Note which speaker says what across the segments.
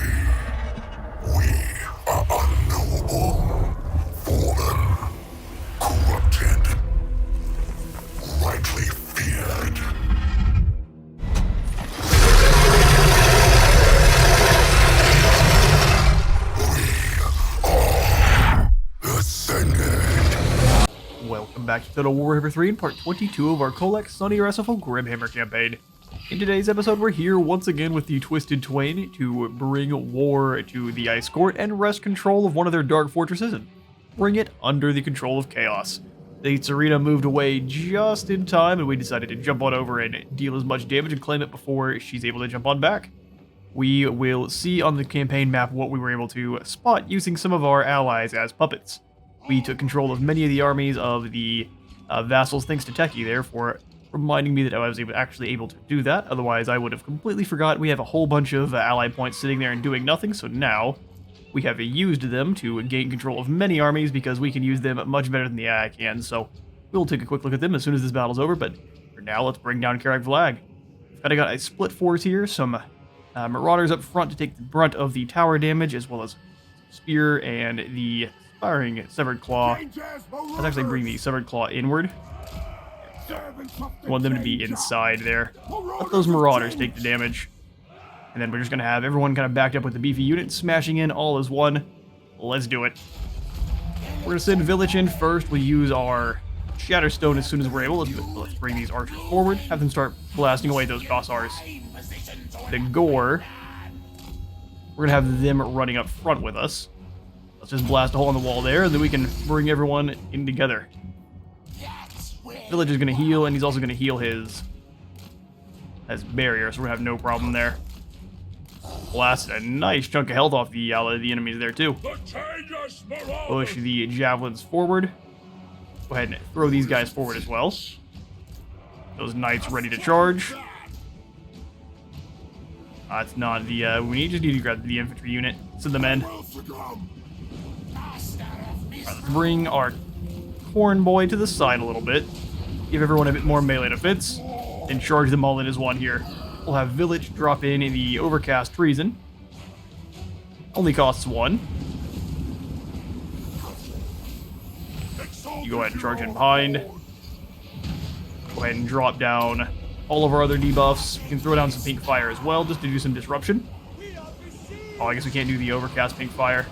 Speaker 1: We are unknowable, fallen, corrupted, rightly feared. We are ascended.
Speaker 2: Welcome back to Total Warhammer 3 in part 22 of our Kholek Suneater SFO Grimhammer campaign. In today's episode, we're here once again with the Twisted Twain to bring war to the Ice Court and wrest control of one of their dark fortresses and bring it under the control of Chaos. The Tsarina moved away just in time, and we decided to jump on over and deal as much damage and claim it before she's able to jump on back. We will see on the campaign map what we were able to spot using some of our allies as puppets. We took control of many of the armies of the vassals, thanks to Techie there for reminding me that I was actually able to do that. Otherwise, I would have completely forgot. We have a whole bunch of ally points sitting there and doing nothing, so now we have used them to gain control of many armies because we can use them much better than the AI can. So we'll take a quick look at them as soon as this battle's over, but for now, let's bring down Karak Vlag. We've kind of got a split force here, some marauders up front to take the brunt of the tower damage, as well as spear and the firing Severed Claw. Let's actually bring the Severed Claw inward. I want them to be inside there. Let those marauders take the damage. And then we're just going to have everyone kind of backed up with the beefy unit, smashing in all as one. Let's do it. We're going to send Village in first. We'll use our Shatterstone as soon as we're able. Let's bring these archers forward. Have them start blasting away those Kossars. The Gore, we're going to have them running up front with us. Let's just blast a hole in the wall there, and then we can bring everyone in together. Village is going to heal, and he's also going to heal his barrier, so we're going to have no problem there. Blasted a nice chunk of health off the enemies there, too. Push the javelins forward. Go ahead and throw these guys forward as well. Those knights ready to charge. It's not the... we just need to grab the infantry unit. Send them in. Right, let's bring our Corn Boy to the side a little bit. Give everyone a bit more melee defense, and charge them all in as one here. We'll have Village drop in the Overcast Treason. Only costs one. You go ahead and charge in behind. Go ahead and drop down all of our other debuffs. We can throw down some Pink Fire as well, just to do some disruption. Oh, I guess we can't do the Overcast Pink Fire.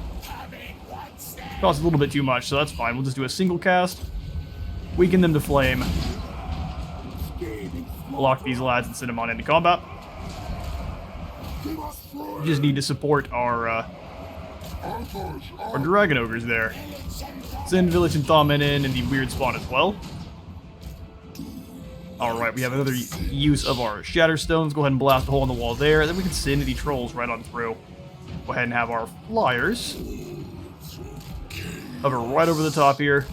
Speaker 2: Costs a little bit too much, so that's fine. We'll just do a single cast. Weaken them to flame. Lock these lads and send them on into combat. We just need to support our Dragon Ogres there. Send Village and Thawmen in the weird spot as well. Alright, we have another use of our Shatterstones. Go ahead and blast a hole in the wall there. Then we can send the Trolls right on through. Go ahead and have our Flyers hover right over the top here.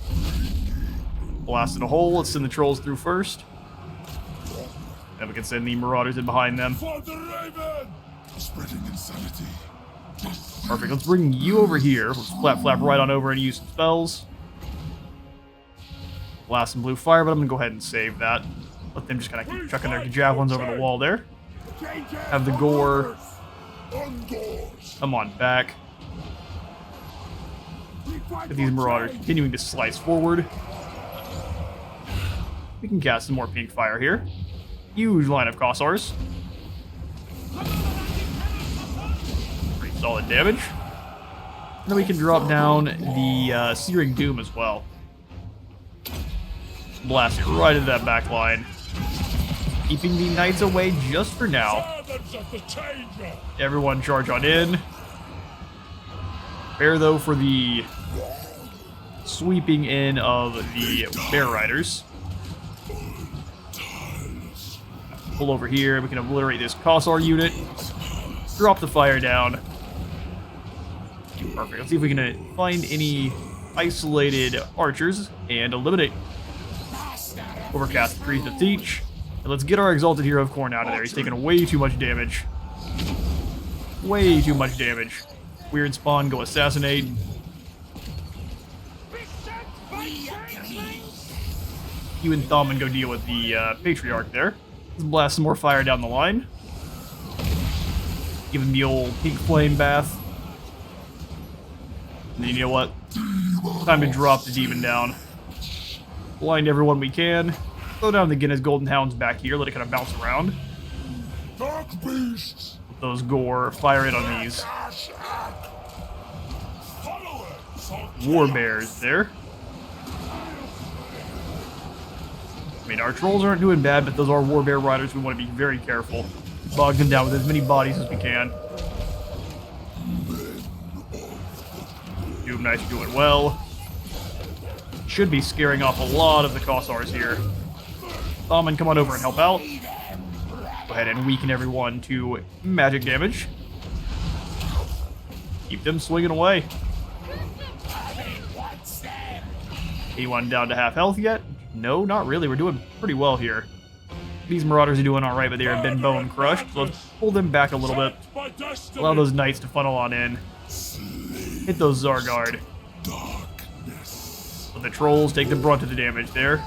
Speaker 2: Blasted a hole. Let's send the Trolls through first. Then we can send the Marauders in behind them. Perfect. Let's bring you over here. Let's flap right on over and use some spells. Blast some blue fire, but I'm going to go ahead and save that. Let them just kind of keep chucking their javelins over the wall there. Have the Gore come on back. With these Marauders continuing to slice forward. We can cast some more Pink Fire here. Huge line of Kossars. Pretty solid damage. And then we can drop down the Searing Doom as well. Blast it right into that back line. Keeping the Knights away just for now. Everyone charge on in. Prepare though for the sweeping in of the Bear Riders. Pull over here, we can obliterate this Kossar unit. Drop the fire down. Perfect. Let's see if we can find any isolated archers and eliminate. Overcast 3 to each. And let's get our Exalted Hero of Khorne out of there. He's taking way too much damage. Way too much damage. Weird spawn, go assassinate. You and Thawmen go deal with the Patriarch there. Let's blast some more fire down the line. Give him the old pink flame bath. And then you know what? Time to drop the demon down. Blind everyone we can. Throw down the Guinness Golden Hounds back here. Let it kind of bounce around.
Speaker 1: Dark beasts.
Speaker 2: With those gore. Fire it on these war bears there. I mean, our trolls aren't doing bad, but those are war bear riders. We want to be very careful. Bog them down with as many bodies as we can. Doom Knight's doing well. Should be scaring off a lot of the Kossars here. Thaman, come on over and help out. Go ahead and weaken everyone to magic damage. Keep them swinging away. Anyone down to half health yet? No, not really. We're doing pretty well here. These Marauders are doing alright, but they have been bone crushed. So let's pull them back a little bit. Allow those Knights to funnel on in. Hit those Zargard. So the Trolls take the brunt of the damage there.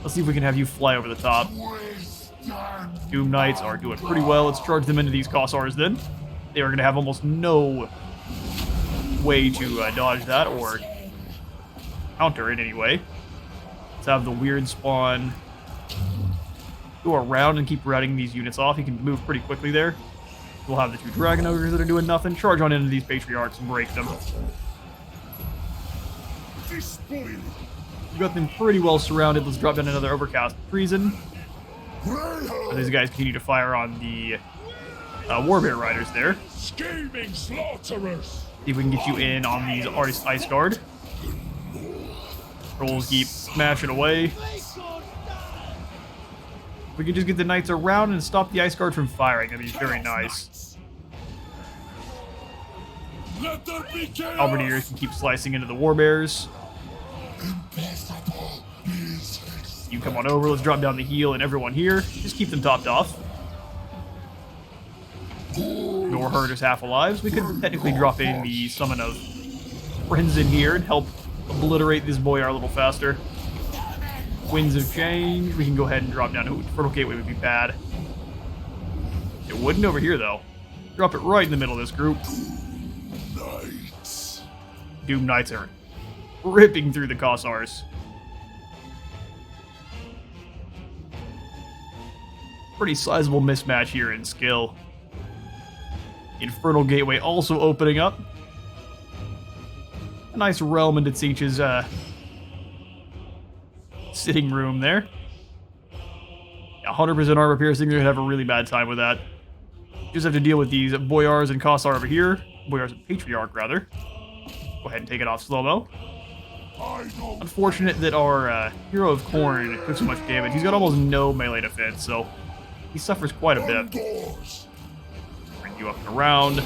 Speaker 2: Let's see if we can have you fly over the top. Doom Knights are doing pretty well. Let's charge them into these Kossars then. They are going to have almost no way to dodge that or counter it anyway. Let's have the weird spawn go around and keep routing these units off. He can move pretty quickly there. We'll have the two Dragon Ogres that are doing nothing. Charge on into these Patriarchs and break them. We got them pretty well surrounded. Let's drop down another Overcast Treason. But these guys continue to fire on the Warbear Riders there.
Speaker 1: Scheming slaughterers.
Speaker 2: See if we can get you in on these Ice Guard. Trolls keep smashing away. We can just get the Knights around and stop the Ice Guard from firing. That'd be very nice. Halberdiers can keep slicing into the Warbears. You come on over, let's drop down the heal and everyone here. Just keep them topped off. Nor Herders half alive. So we could technically drop in the Summon of Friends in here and help obliterate this Boyar a little faster. Winds of Change, we can go ahead and drop down. Ooh, Fertile Gateway would be bad. It wouldn't over here, though. Drop it right in the middle of this group. Doom Knights are ripping through the Kossars. Pretty sizable mismatch here in skill. Infernal Gateway also opening up. A nice realm into Tzeentch's sitting room there. 100% armor piercing, they're gonna have a really bad time with that. Just have to deal with these Boyars and Kossar over here. Boyars and Patriarch, rather. Go ahead and take it off slow-mo. Unfortunate that our Hero of Khorne took so much damage. He's got almost no melee defense, so he suffers quite a bit. Bring you up and around.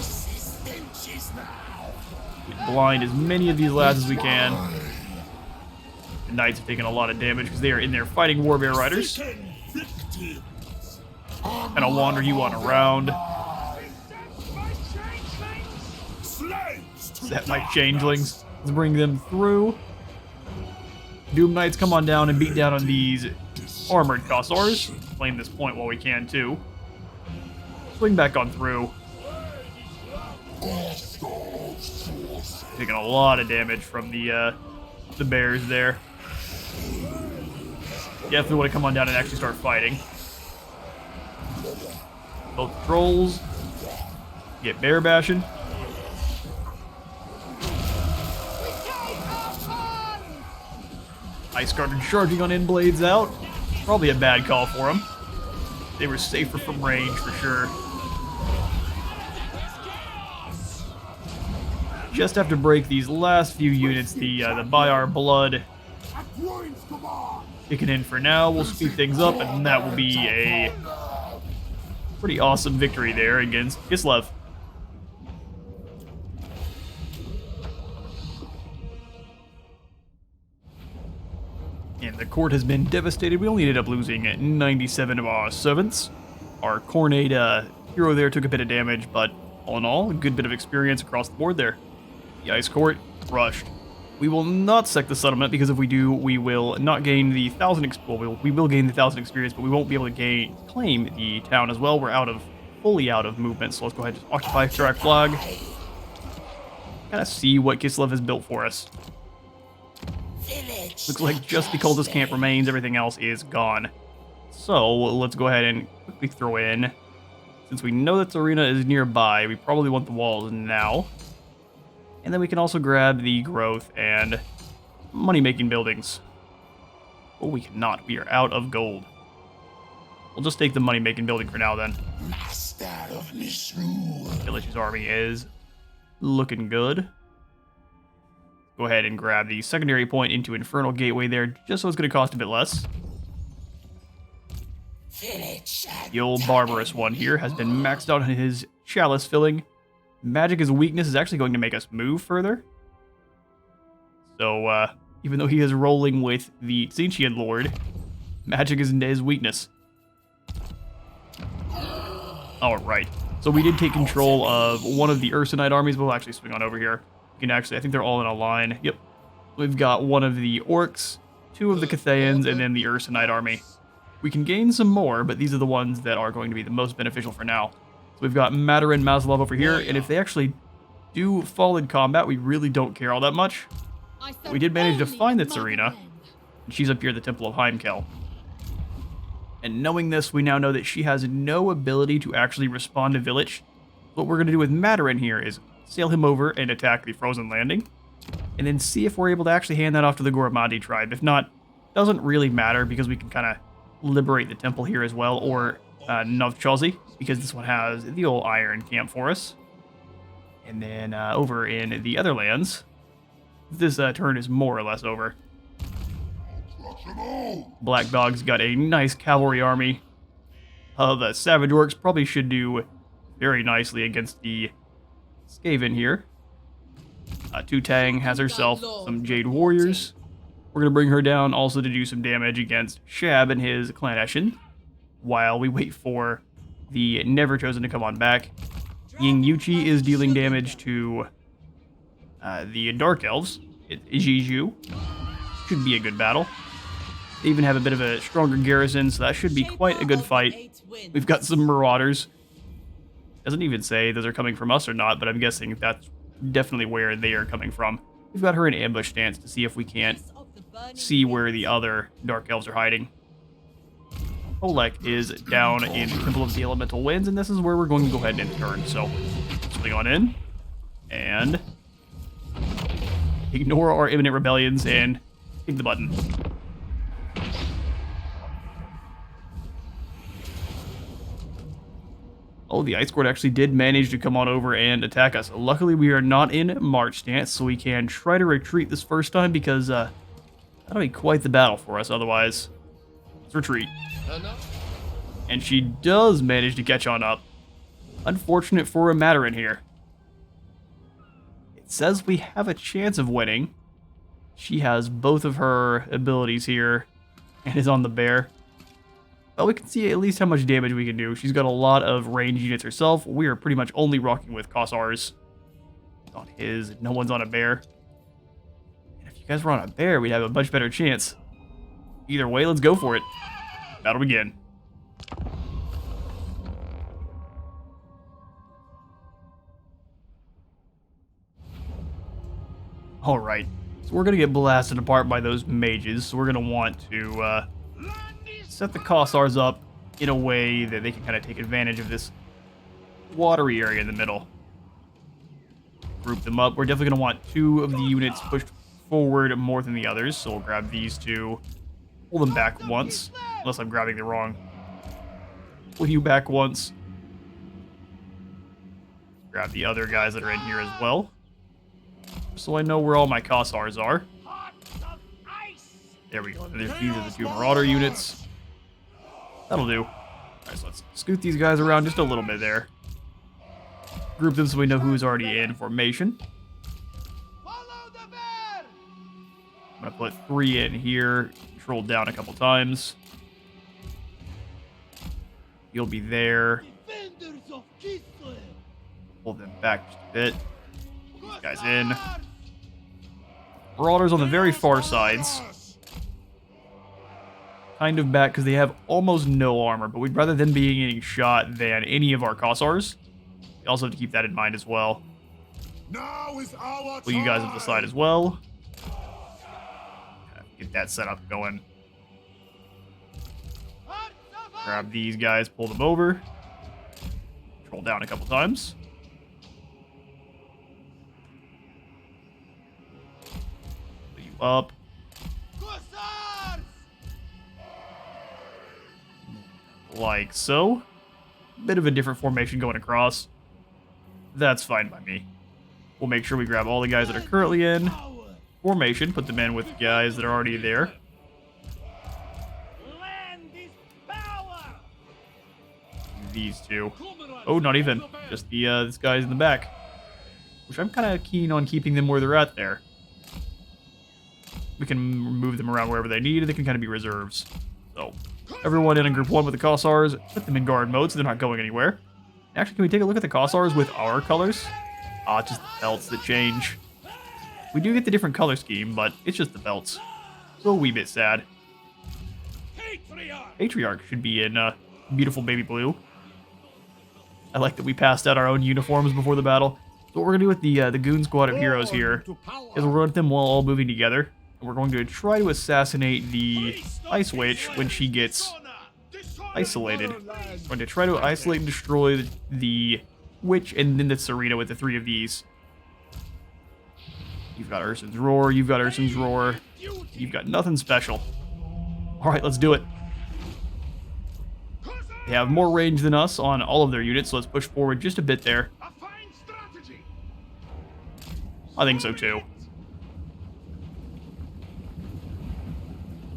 Speaker 2: We blind as many of these lads as we can. The Knights have taken a lot of damage because they are in there fighting Warbear Riders. And I'll wander you on around. Set my changelings. Let's bring them through. Doom Knights, come on down and beat down on these armored Kossars. Claim this point while we can too. Swing back on through. Taking a lot of damage from the bears there. Definitely want to come on down and actually start fighting. Both trolls get bear bashing. Ice Guard charging on in, blades out. Probably a bad call for them. They were safer from range for sure. Just have to break these last few units. The Boyar blood kicking in for now. We'll speed things up, and that will be a pretty awesome victory there against Kislev. And the court has been devastated. We only ended up losing 97 of our servants. Our Khornate hero there took a bit of damage, but all in all, a good bit of experience across the board there. The Ice Court rushed. We will not sec the settlement because if we do, we will not gain the 1,000 we will gain the 1,000 experience, but we won't be able to claim the town as well. We're out of fully out of movement, so let's go ahead and just occupy Strike Flag. Kind of see what Kislev has built for us. Looks like just the cultist camp remains, everything else is gone. So let's go ahead and quickly throw in, since we know that Tsarina is nearby, we probably want the walls now. And then we can also grab the growth and money-making buildings. Oh, we cannot. We are out of gold. We'll just take the money-making building for now, then.
Speaker 1: Master of Nisru.
Speaker 2: Village's army is looking good. Go ahead and grab the secondary point into Infernal Gateway there, just so it's going to cost a bit less. The old Barbarous one here has been maxed out on his Chalice filling. Magic as a weakness is actually going to make us move further. So, even though he is rolling with the Tzeentchian Lord, magic is his weakness. Alright, so we did take control of one of the Ursunite armies, but we'll actually swing on over here. You can actually, I think they're all in a line. Yep. We've got one of the Orcs, two of the Cathayans, and then the Ursunite army. We can gain some more, but these are the ones that are going to be the most beneficial for now. So we've got Matarin Maslov over here, and if they actually do fall in combat, we really don't care all that much. We did manage to find the Tsarina, and she's up here at the Temple of Heimkel. And knowing this, we now know that she has no ability to actually respond to Village. What we're going to do with Matarin here is sail him over and attack the Frozen Landing, and then see if we're able to actually hand that off to the Gormadi tribe. If not, doesn't really matter, because we can kind of liberate the temple here as well, or Novchalzi, because this one has the old Iron Camp for us. And then over in the other lands, this turn is more or less over. Black Dog's got a nice cavalry army. The Savage Orcs probably should do very nicely against the Skaven here. Tutang has herself some Jade Warriors. We're going to bring her down also to do some damage against Shab and his Clan Eshin, while we wait for the Never Chosen to come on back. Ying Yuchi is dealing damage to the Dark Elves. Ijiju. Should be a good battle. They even have a bit of a stronger garrison, so that should be quite a good fight. We've got some Marauders. Doesn't even say those are coming from us or not, but I'm guessing that's definitely where they are coming from. We've got her in ambush stance to see if we can't see where the other Dark Elves are hiding. Kholek is down in the Temple of the Elemental Winds, and this is where we're going to go ahead and turn. So, swing on in, and ignore our imminent rebellions, and hit the button. Oh, the Ice Court actually did manage to come on over and attack us. Luckily, we are not in March stance, so we can try to retreat this first time, because that'll be quite the battle for us otherwise. Let's retreat. And she does manage to catch on up. Unfortunate for a Matarin here. It says we have a chance of winning. She has both of her abilities here and is on the bear. But we can see at least how much damage we can do. She's got a lot of range units herself. We are pretty much only rocking with Kossars. On his, no one's on a bear. And if you guys were on a bear, we'd have a much better chance. Either way, let's go for it. Battle begin. Alright, so we're going to get blasted apart by those mages, so we're going to want to set the Kossars up in a way that they can kind of take advantage of this watery area in the middle. Group them up. We're definitely going to want two of the units pushed forward more than the others, so we'll grab these two. Pull them back once, unless I'm grabbing the wrong. Pull you back once. Grab the other guys that are in here as well, so I know where all my Kossars are. There we go. These are the two Marauder units. That'll do. Alright, so let's scoot these guys around just a little bit there. Group them so we know who's already in formation. I'm going to put 3 in here. Control down a couple times. You'll be there. Pull them back just a bit. These guys in. Marauders on the very far sides. kind of back because they have almost no armor, but we'd rather them being getting shot than any of our Kossars. We also have to keep that in mind as well.
Speaker 1: Now is our
Speaker 2: Well, you guys have the side as well. Get that setup going. Grab these guys, pull them over. Control down a couple times. Put you up. Like so. Bit of a different formation going across. That's fine by me. We'll make sure we grab all the guys that are currently in formation, put them in with the guys that are already there. These two. Oh, not even. Just the this guy's in the back. Which I'm kind of keen on keeping them where they're at there. We can move them around wherever they need. They can kind of be reserves. So, everyone in group 1 with the Kossars, put them in guard mode so they're not going anywhere. Actually, can we take a look at the Kossars with our colors? Ah, just the belts that change. We do get the different color scheme, but it's just the belts. So a wee bit sad. Patriarch should be in beautiful baby blue. I like that we passed out our own uniforms before the battle. So what we're going to do with the Goon Squad of heroes here is we'll run them while all moving together. And we're going to try to assassinate the Ice Witch when she gets isolated. We're going to try to isolate and destroy the Witch and then the Serena with the 3 of these. You've got Urson's Roar, you've got Urson's Roar. You've got nothing special. Alright, let's do it. They have more range than us on all of their units, so let's push forward just a bit there. I think so too.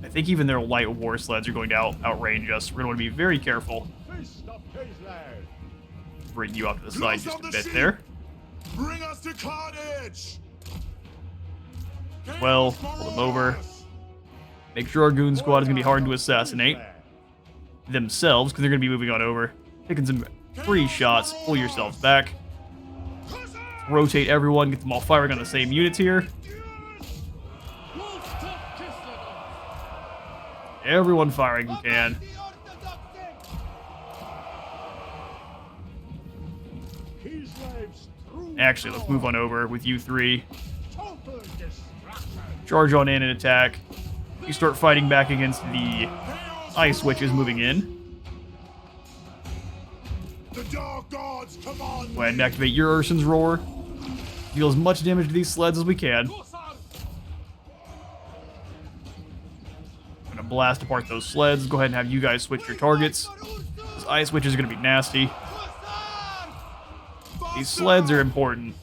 Speaker 2: I think even their light war sleds are going to outrange us. We're going to want to be very careful. Bring you up to the side just a bit there.
Speaker 1: Bring us to carnage.
Speaker 2: Well, pull them over. Make sure our Goon Squad is going to be hard to assassinate themselves, because they're going to be moving on over. Taking some free shots. Pull yourselves back. Rotate everyone. Get them all firing on the same units here. Everyone firing who can. Actually, let's move on over with you 3. Charge on in and attack. You start fighting back against the Ice Witches moving in.
Speaker 1: The Dark Gods command.
Speaker 2: Go ahead and activate your Urson's Roar. Deal as much damage to these sleds as we can. I'm gonna blast apart those sleds. Go ahead and have you guys switch your targets. Those Ice Witches are gonna be nasty. These sleds are important.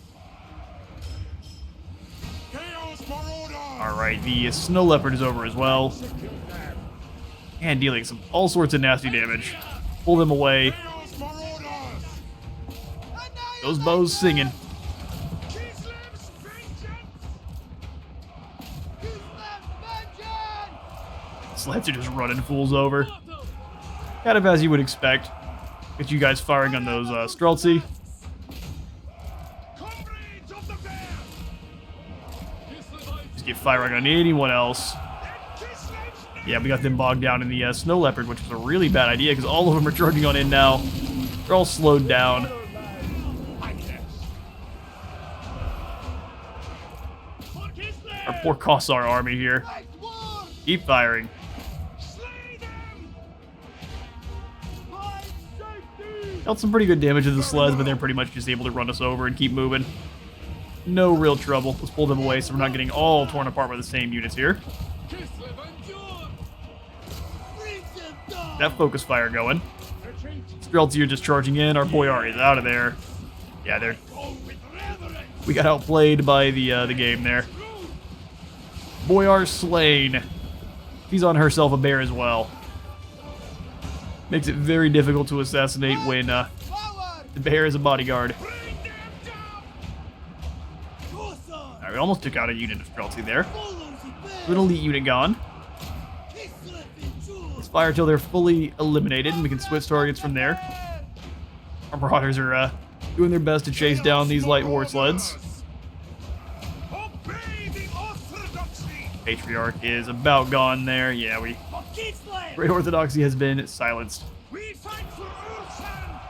Speaker 2: Alright, the Snow Leopard is over as well. And dealing all sorts of nasty damage. Pull them away. Those bows singing. Sleds are just running fools over. Kind of as you would expect. Get you guys firing on those Streltsy. Just get firing on anyone else. Yeah, we got them bogged down in the Snow Leopard, which was a really bad idea because all of them are charging on in now. They're all slowed down. Our poor Kossar army here. Keep firing. Dealt some pretty good damage to the sleds, but they're pretty much just able to run us over and keep moving. No real trouble. Let's pull them away so we're not getting all torn apart by the same units here. That focus fire going. Streltsy are just charging in. Our Boyar is out of there. Yeah, we got outplayed by the game there. Boyar slain. She's on herself a bear as well. Makes it very difficult to assassinate when the bear is a bodyguard. Alright, we almost took out a unit of Streltsy there. An elite unit gone. Let's fire till they're fully eliminated and we can switch targets from there. Our marauders are doing their best to chase down these light war sleds. Patriarch is about gone there. Yeah, we Great Orthodoxy has been silenced.
Speaker 1: We fight for Ursan!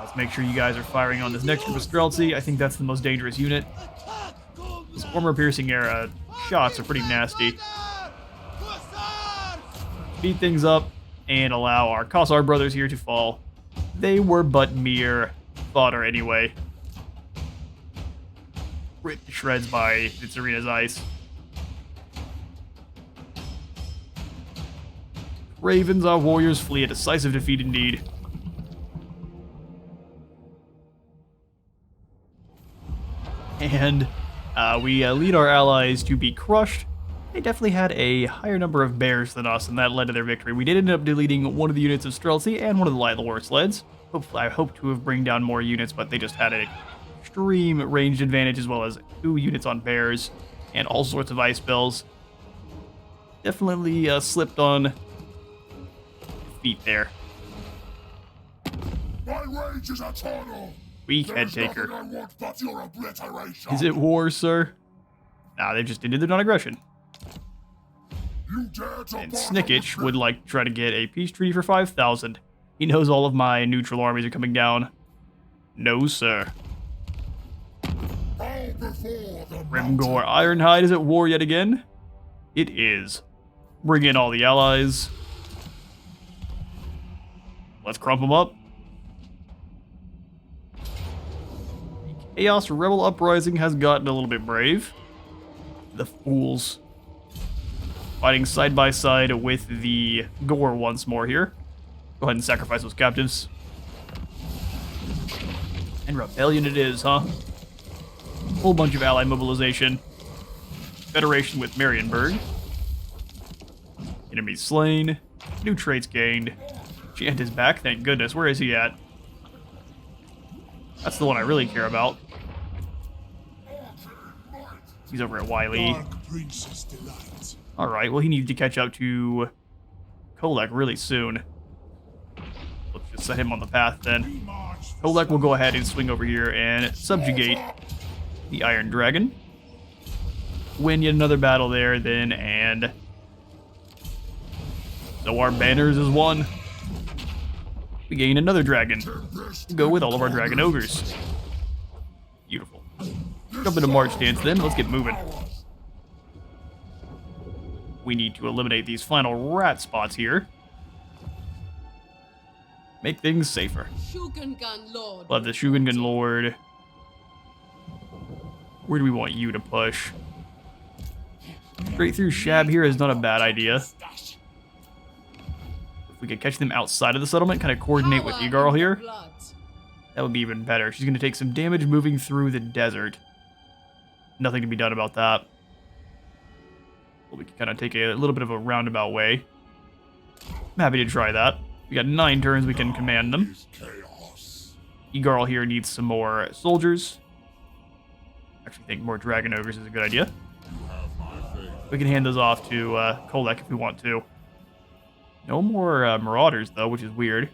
Speaker 2: Let's make sure you guys are firing on this next group of Streltsy. I think that's the most dangerous unit. These former Piercing era shots are pretty nasty. Speed things up and allow our Kossar brothers here to fall. They were but mere fodder anyway. Ripped to shreds by Vitserina's ice. Ravens, our warriors, flee a decisive defeat indeed. And we lead our allies to be crushed. They definitely had a higher number of bears than us, and that led to their victory. We did end up deleting one of the units of Streltsy and one of the Light Lore sleds. I hope to have bring down more units, but they just had an extreme ranged advantage, as well as 2 units on bears and all sorts of ice spells. Definitely slipped on feet there.
Speaker 1: My rage is eternal!
Speaker 2: Weak head taker.
Speaker 1: Nothing I want but your obliteration!
Speaker 2: Is it war, sir? Nah, they just ended their non-aggression.
Speaker 1: You dare to
Speaker 2: And Snickich would like to try to get a peace treaty for 5,000. He knows all of my neutral armies are coming down. No, sir.
Speaker 1: bow before the
Speaker 2: Grimgor Ironhide is at war yet again? It is. Bring in all the allies. Let's crump them up. Chaos Rebel Uprising has gotten a little bit brave. The fools. Fighting side by side with the Gore once more here. Go ahead and sacrifice those captives. And rebellion it is, huh? Whole bunch of ally mobilization. Federation with Marienburg. Enemies slain. New traits gained. Chant is back, thank goodness. Where is he at? That's the one I really care about. He's over at Wiley. Alright, well he needs to catch up to Kholek really soon. Let's just set him on the path then. Kholek will go ahead and swing over here and subjugate the Iron Dragon. Win yet another battle there then, and so our banners is won. We gain another dragon. We'll go with all of our dragon ogres. Beautiful. Jump into March stance then, let's get moving. We need to eliminate these final rat spots here. Make things safer. We'll have the Shugengun Lord. Where do we want you to push? Straight through Shab here is not a bad idea. If we could catch them outside of the settlement, kind of coordinate with Egarl here, that would be even better. She's going to take some damage moving through the desert. Nothing to be done about that. Well, we can kind of take a little bit of a roundabout way. I'm happy to try that. We got 9 turns, we can command them. Egarl here needs some more soldiers. Actually think more dragon ogres is a good idea. We can hand those off to Kholek if we want to. No more marauders though, which is weird.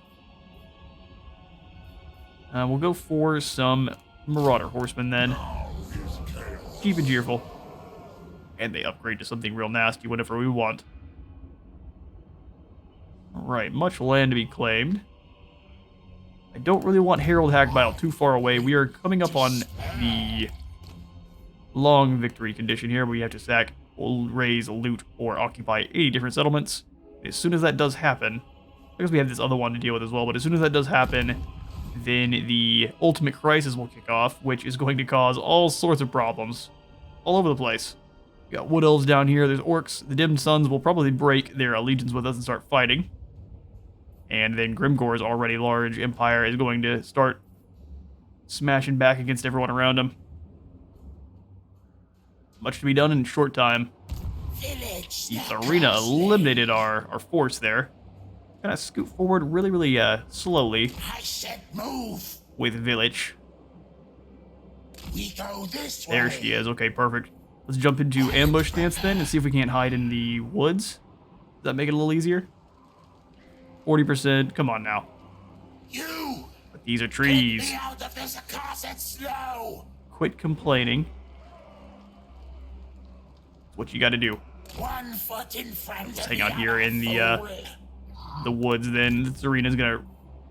Speaker 2: We'll go for some marauder horsemen then. Cheap and cheerful. And they upgrade to something real nasty whenever we want. Alright, much land to be claimed. I don't really want Herald Hackbile too far away. We are coming up on the long victory condition here. We have to sack, raise, loot, or occupy 80 different settlements. As soon as that does happen, because we have this other one to deal with as well, but as soon as that does happen, then the ultimate crisis will kick off, which is going to cause all sorts of problems all over the place. We got Wood Elves down here, there's Orcs, the Dimmed Suns will probably break their allegiance with us and start fighting. And then Grimgor's already large empire is going to start smashing back against everyone around him. Much to be done in a short time. The arena eliminated our force there. Kind of scoot forward really slowly.
Speaker 1: I said move.
Speaker 2: With Village.
Speaker 1: We go this way.
Speaker 2: There she is. Okay, perfect. Let's jump into ambush stance then and see if we can't hide in the woods. Does that make it a little easier? 40%. Come on now.
Speaker 1: You.
Speaker 2: But these are trees.
Speaker 1: Get me out of this accursed snow.
Speaker 2: Quit complaining. What you got to do.
Speaker 1: One foot in front of
Speaker 2: hang out
Speaker 1: the
Speaker 2: here
Speaker 1: other,
Speaker 2: in
Speaker 1: fool.
Speaker 2: the woods then. Serena's gonna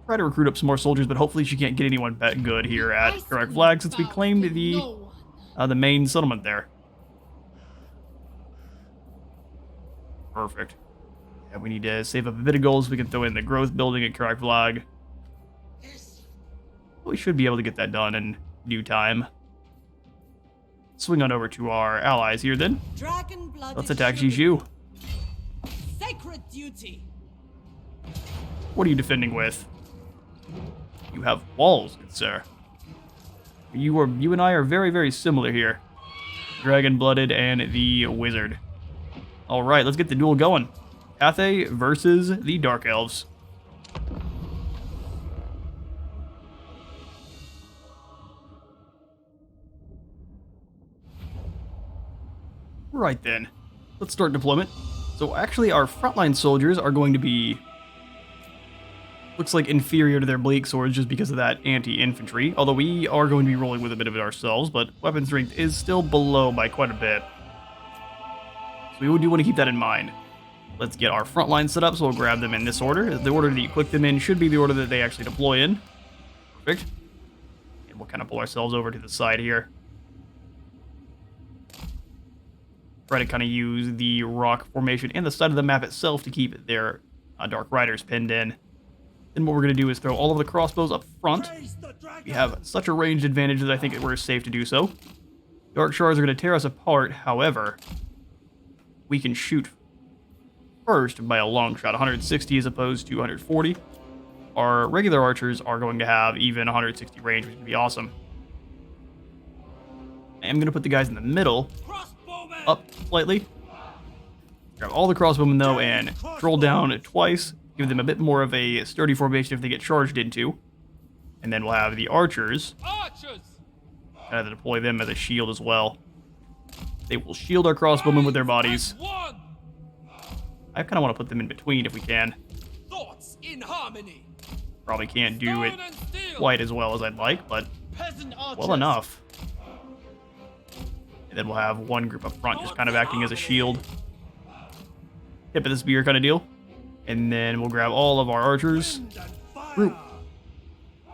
Speaker 2: try to recruit up some more soldiers, but hopefully she can't get anyone good here at Kholek Flag since we claimed the main settlement there. Perfect. Yeah, we need to save up a bit of gold so we can throw in the growth building at Kholek Flag. We should be able to get that done in due time. Swing on over to our allies here then. Let's attack Jiju.
Speaker 3: Sacred duty.
Speaker 2: What are you defending with? You have walls, good sir. You and I are very, very similar here. Dragon-blooded and the wizard. Alright, let's get the duel going. Cathay versus the Dark Elves. Right then, let's start deployment. So actually our frontline soldiers are going to be, looks like inferior to their bleak swords just because of that anti-infantry, although we are going to be rolling with a bit of it ourselves, but weapon strength is still below by quite a bit. So we do want to keep that in mind. Let's get our frontline set up, so we'll grab them in this order. The order that you click them in should be the order that they actually deploy in. Perfect. And we'll kind of pull ourselves over to the side here. Try to kind of use the rock formation and the side of the map itself to keep their Dark Riders pinned in. Then what we're going to do is throw all of the crossbows up front. We have such a ranged advantage that I think we're safe to do so. Dark Shards are going to tear us apart, however, we can shoot first by a long shot, 160 as opposed to 140. Our regular archers are going to have even 160 range, which would be awesome. I'm going to put the guys in the middle, up slightly. Grab all the crossbowmen though and troll down twice. Give them a bit more of a sturdy formation if they get charged into. And then we'll have the archers. Kind of deploy them as a shield as well. They will shield our crossbowmen with their bodies. I kind of want to put them in between if we can.
Speaker 3: Thoughts in harmony.
Speaker 2: Probably can't do it quite as well as I'd like, but well enough. And then we'll have one group up front just kind of acting as a shield. Tip of the spear kind of deal. And then we'll grab all of our archers. Group.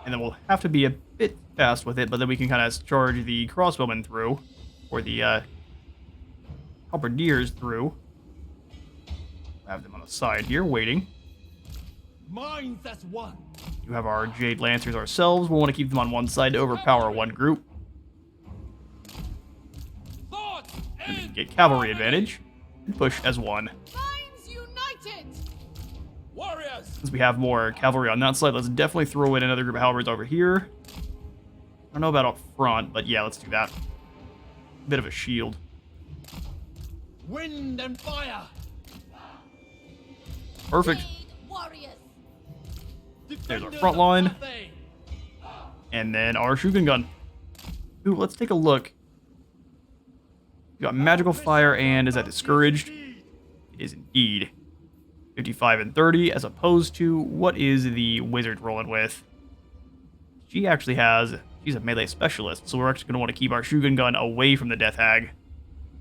Speaker 2: And then we'll have to be a bit fast with it, but then we can kind of charge the crossbowmen through. Or the halberdiers through. Have them on the side here, waiting.
Speaker 3: Minds as one.
Speaker 2: You have our Jade Lancers ourselves. We'll want to keep them on one side to overpower one group. And we can get cavalry advantage and push as one.
Speaker 3: Minds united. Warriors.
Speaker 2: Since we have more cavalry on that side, let's definitely throw in another group of halberds over here. I don't know about up front, but yeah, let's do that. Bit of a shield.
Speaker 3: Wind and fire.
Speaker 2: Perfect. There's our front line. And then our Shogun gun. Ooh, let's take a look. We got magical fire, and is that discouraged? It is indeed. 55 and 30, as opposed to what is the wizard rolling with? She actually has, she's a melee specialist, so we're actually going to want to keep our Shogun gun away from the Death Hag.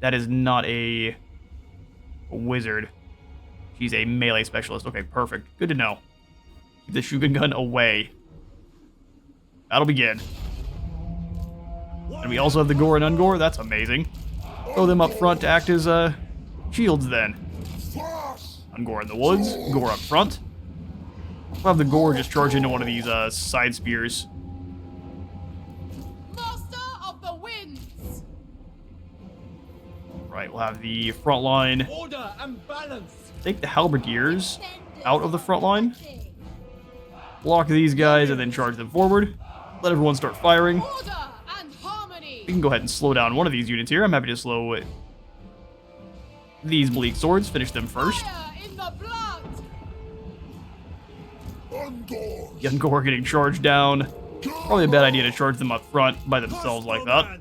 Speaker 2: That is not a wizard. She's a melee specialist. Okay, perfect. Good to know. Keep the Shogun gun away. That'll begin. And we also have the Gore and Ungore. That's amazing. Throw them up front to act as shields then. Ungore in the woods. Gore up front. We'll have the Gore just charge into one of these side spears.
Speaker 3: Master of the winds.
Speaker 2: Right, we'll have the front line.
Speaker 3: Order and balance.
Speaker 2: Take the halberdiers out of the front line. Block these guys and then charge them forward. Let everyone start firing.
Speaker 3: Order and harmony.
Speaker 2: We can go ahead and slow down one of these units here. I'm happy to slow these bleak swords. Finish them first.
Speaker 3: Fire in the blood.
Speaker 2: The Ungore getting charged down. Probably a bad idea to charge them up front by themselves like that.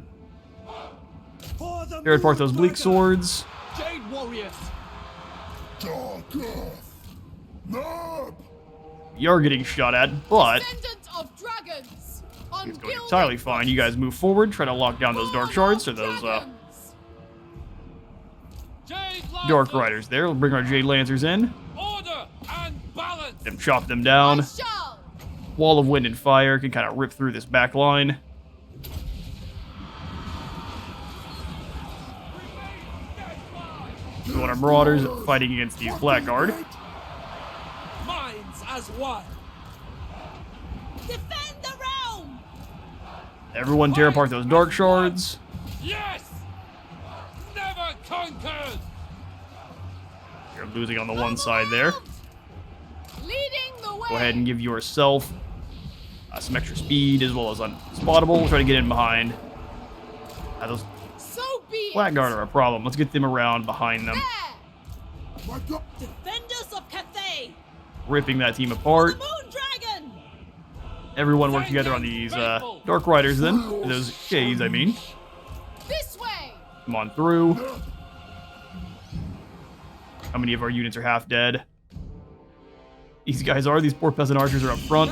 Speaker 2: Tear apart those bleak swords.
Speaker 3: Jade warriors.
Speaker 1: Dark Earth. Nerd.
Speaker 2: You're getting shot at, but
Speaker 3: Descendant of dragons.
Speaker 2: it's going entirely fine. You guys move forward, try to lock down those dark shards or those Dark Riders there. We'll bring our Jade Lancers in.
Speaker 4: Order and balance.
Speaker 2: Them chop them down.
Speaker 3: I shall.
Speaker 2: Wall of Wind and Fire can kind of rip through this back line. We want our Marauders fighting against these Blackguard.
Speaker 4: Minds as one.
Speaker 3: Defend the realm.
Speaker 2: Everyone tear apart those Dark Shards.
Speaker 4: Yes. Never conquered.
Speaker 2: You're losing on the one side there.
Speaker 3: Leading the way.
Speaker 2: Go ahead and give yourself some extra speed as well as unspottable. We'll try to get in behind. Those
Speaker 3: So be it.
Speaker 2: Blackguard are a problem. Let's get them around behind them.
Speaker 3: There.
Speaker 1: My God.
Speaker 3: Defenders of Cathay.
Speaker 2: Ripping that team apart.
Speaker 3: Moon Dragon.
Speaker 2: Everyone work together on these Dark Riders then. Those Shades, I mean.
Speaker 3: This way.
Speaker 2: Come on through. How many of our units are half dead? These guys are. These poor peasant archers are up front.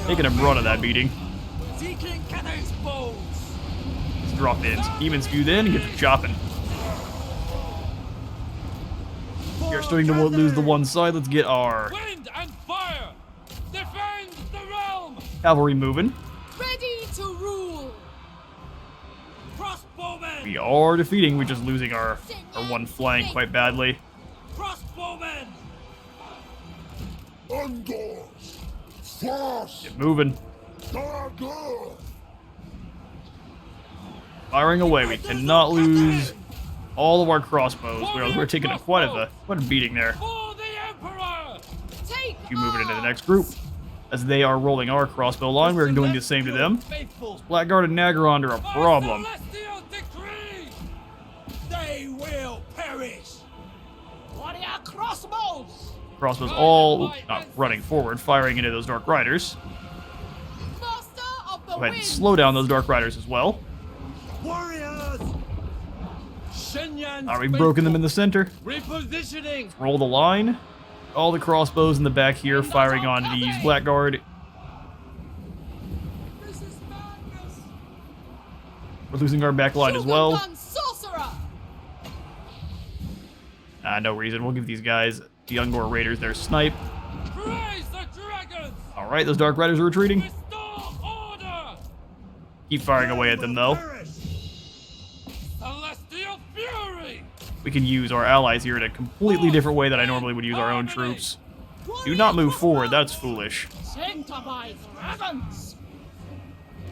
Speaker 2: Taking a brunt of that beating.
Speaker 4: Seeking Cathay's bones.
Speaker 2: Let's drop in. Demon Spew then. Get the chopping. We are starting to lose the one side. Let's get our
Speaker 4: Wind and fire. Defend the realm.
Speaker 2: cavalry moving.
Speaker 3: Ready to rule.
Speaker 4: Crossbowmen.
Speaker 2: We are defeating. We're just losing our one flank quite badly.
Speaker 4: Crossbowmen.
Speaker 1: Undoors. Force.
Speaker 2: Get moving.
Speaker 1: Dagger.
Speaker 2: Firing away. We cannot lose all of our crossbows. We're taking quite a beating there.
Speaker 4: For the Emperor.
Speaker 3: Take.
Speaker 2: You moving into the next group. As they are rolling our crossbow line, we're doing the same to them.
Speaker 4: Faithful.
Speaker 2: Blackguard and Nagaron are a problem.
Speaker 4: Celestial decree. They will perish.
Speaker 3: Warrior crossbows.
Speaker 2: Crossbows all not running forward, firing into those Dark Riders.
Speaker 3: Master of the
Speaker 2: Go ahead
Speaker 3: wind.
Speaker 2: and slow down those Dark Riders as well.
Speaker 4: Warriors. Shenyan's
Speaker 2: All right, we've broken them in the center.
Speaker 4: repositioning.
Speaker 2: Roll the line. All the crossbows in the back here firing onto these Blackguard.
Speaker 3: This is madness.
Speaker 2: We're losing our back line as well.
Speaker 3: Shogun sorcerer.
Speaker 2: No reason. We'll give these guys, the Ungor Raiders, their snipe.
Speaker 4: Praise the dragons.
Speaker 2: All right, those Dark Riders are retreating.
Speaker 4: Restore order.
Speaker 2: Keep firing away at them, though.
Speaker 4: Celestial fury.
Speaker 2: We can use our allies here in a completely different way that I normally would use our own troops. Do not move forward. That's foolish.
Speaker 3: Sent by dragons.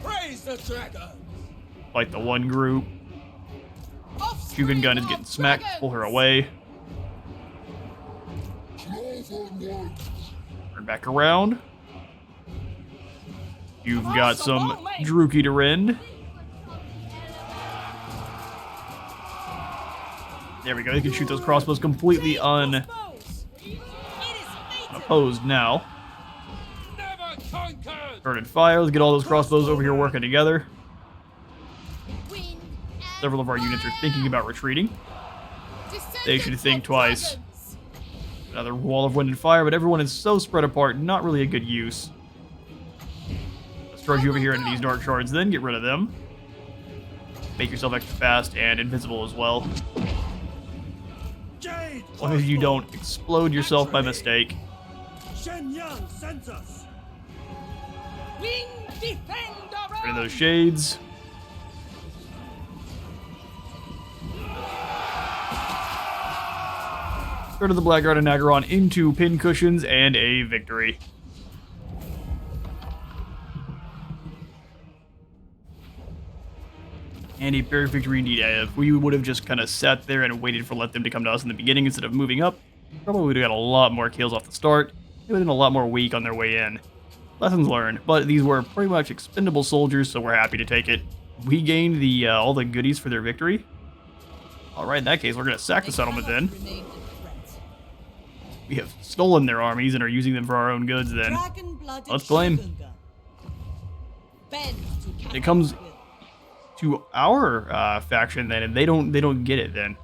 Speaker 4: Praise the dragon.
Speaker 2: Like the one group. Shogun Gun is getting smacked. Pull her away.
Speaker 1: Clover Wood.
Speaker 2: Turn back around. You've got some Druki to rend. There we go. They can shoot those crossbows completely unopposed now.
Speaker 4: Never conquered.
Speaker 2: Burn and fire. Let's get all those crossbows over here working together.
Speaker 3: Wind and
Speaker 2: Several of our units are thinking about retreating. They should think twice. Another wall of wind and fire, but everyone is so spread apart, not really a good use. Let's charge you over here into these dark shards, then get rid of them. Make yourself extra fast and invincible as well. As long as you don't explode yourself by mistake.
Speaker 4: Shenyang sends us.
Speaker 3: Wing defender.
Speaker 2: Rid of those shades. Rid of the Blackguard and Nagaron into pin cushions and a victory. And a pyrrhic victory indeed. If we would have just kind of sat there and waited for let them to come to us in the beginning instead of moving up, probably would have got a lot more kills off the start. They would have been a lot more weak on their way in. Lessons learned, but these were pretty much expendable soldiers, so we're happy to take it. We gained the all the goodies for their victory. Alright, in that case, we're going to sack the settlement then. We have stolen their armies and are using them for our own goods then. Let's claim. It comes to our faction then, and they don't get it then.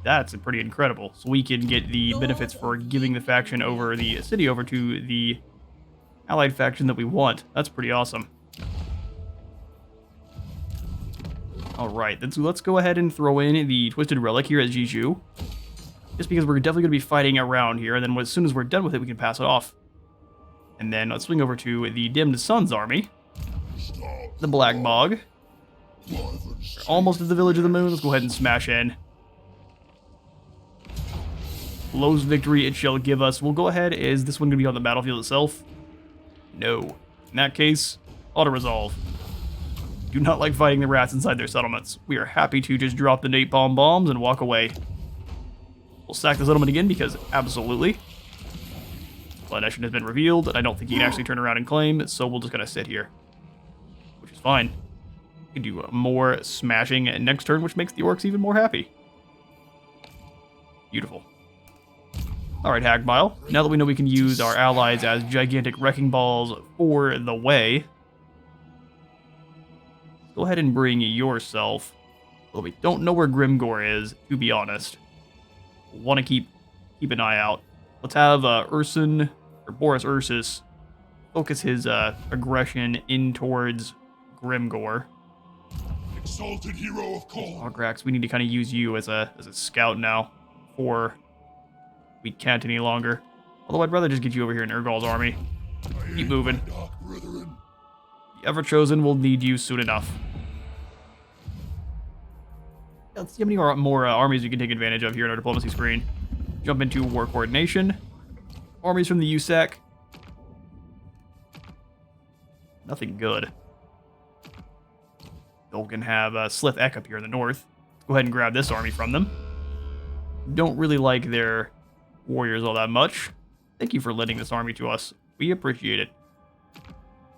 Speaker 2: That's pretty incredible. So we can get the benefits for giving the faction over the city over to the allied faction that we want. That's pretty awesome. Alright, let's go ahead and throw in the Twisted Relic here at Jiju. just because we're definitely going to be fighting around here, and then as soon as we're done with it, we can pass it off. And then let's swing over to the Dimmed Sun's army, the Black Bog. We're almost at the Village of the Moon. Let's go ahead and smash in. Low's victory it shall give us. We'll go ahead. Is this one going to be on the battlefield itself? No. In that case, auto-resolve. Do not like fighting the rats inside their settlements. We are happy to just drop the napalm bombs and walk away. We'll sack the settlement again because absolutely. Consolidation has been revealed, and I don't think he can actually turn around and claim, so we'll just kind of sit here. Which is fine. We can do more smashing next turn, which makes the orcs even more happy. Beautiful. Alright, Hagbile. Now that we know we can use our allies as gigantic wrecking balls for the way, go ahead and bring yourself. Well, we don't know where Grimgor is, to be honest. We'll want to keep an eye out. Let's have Urson, or Boris Ursus, focus his aggression in towards Grimgor.
Speaker 1: Exalted hero of Kholek.
Speaker 2: Grax, we need to kind of use you as a scout now, or we can't any longer. Although I'd rather just get you over here in Urgal's army. Keep moving. The Ever-Chosen will need you soon enough. Let's see how many more armies we can take advantage of here in our diplomacy screen. Jump into War Coordination. Armies from the USAC. Nothing good. Still can have Slith Ek up here in the north. Let's go ahead and grab this army from them. Don't really like their warriors all that much. Thank you for lending this army to us. We appreciate it.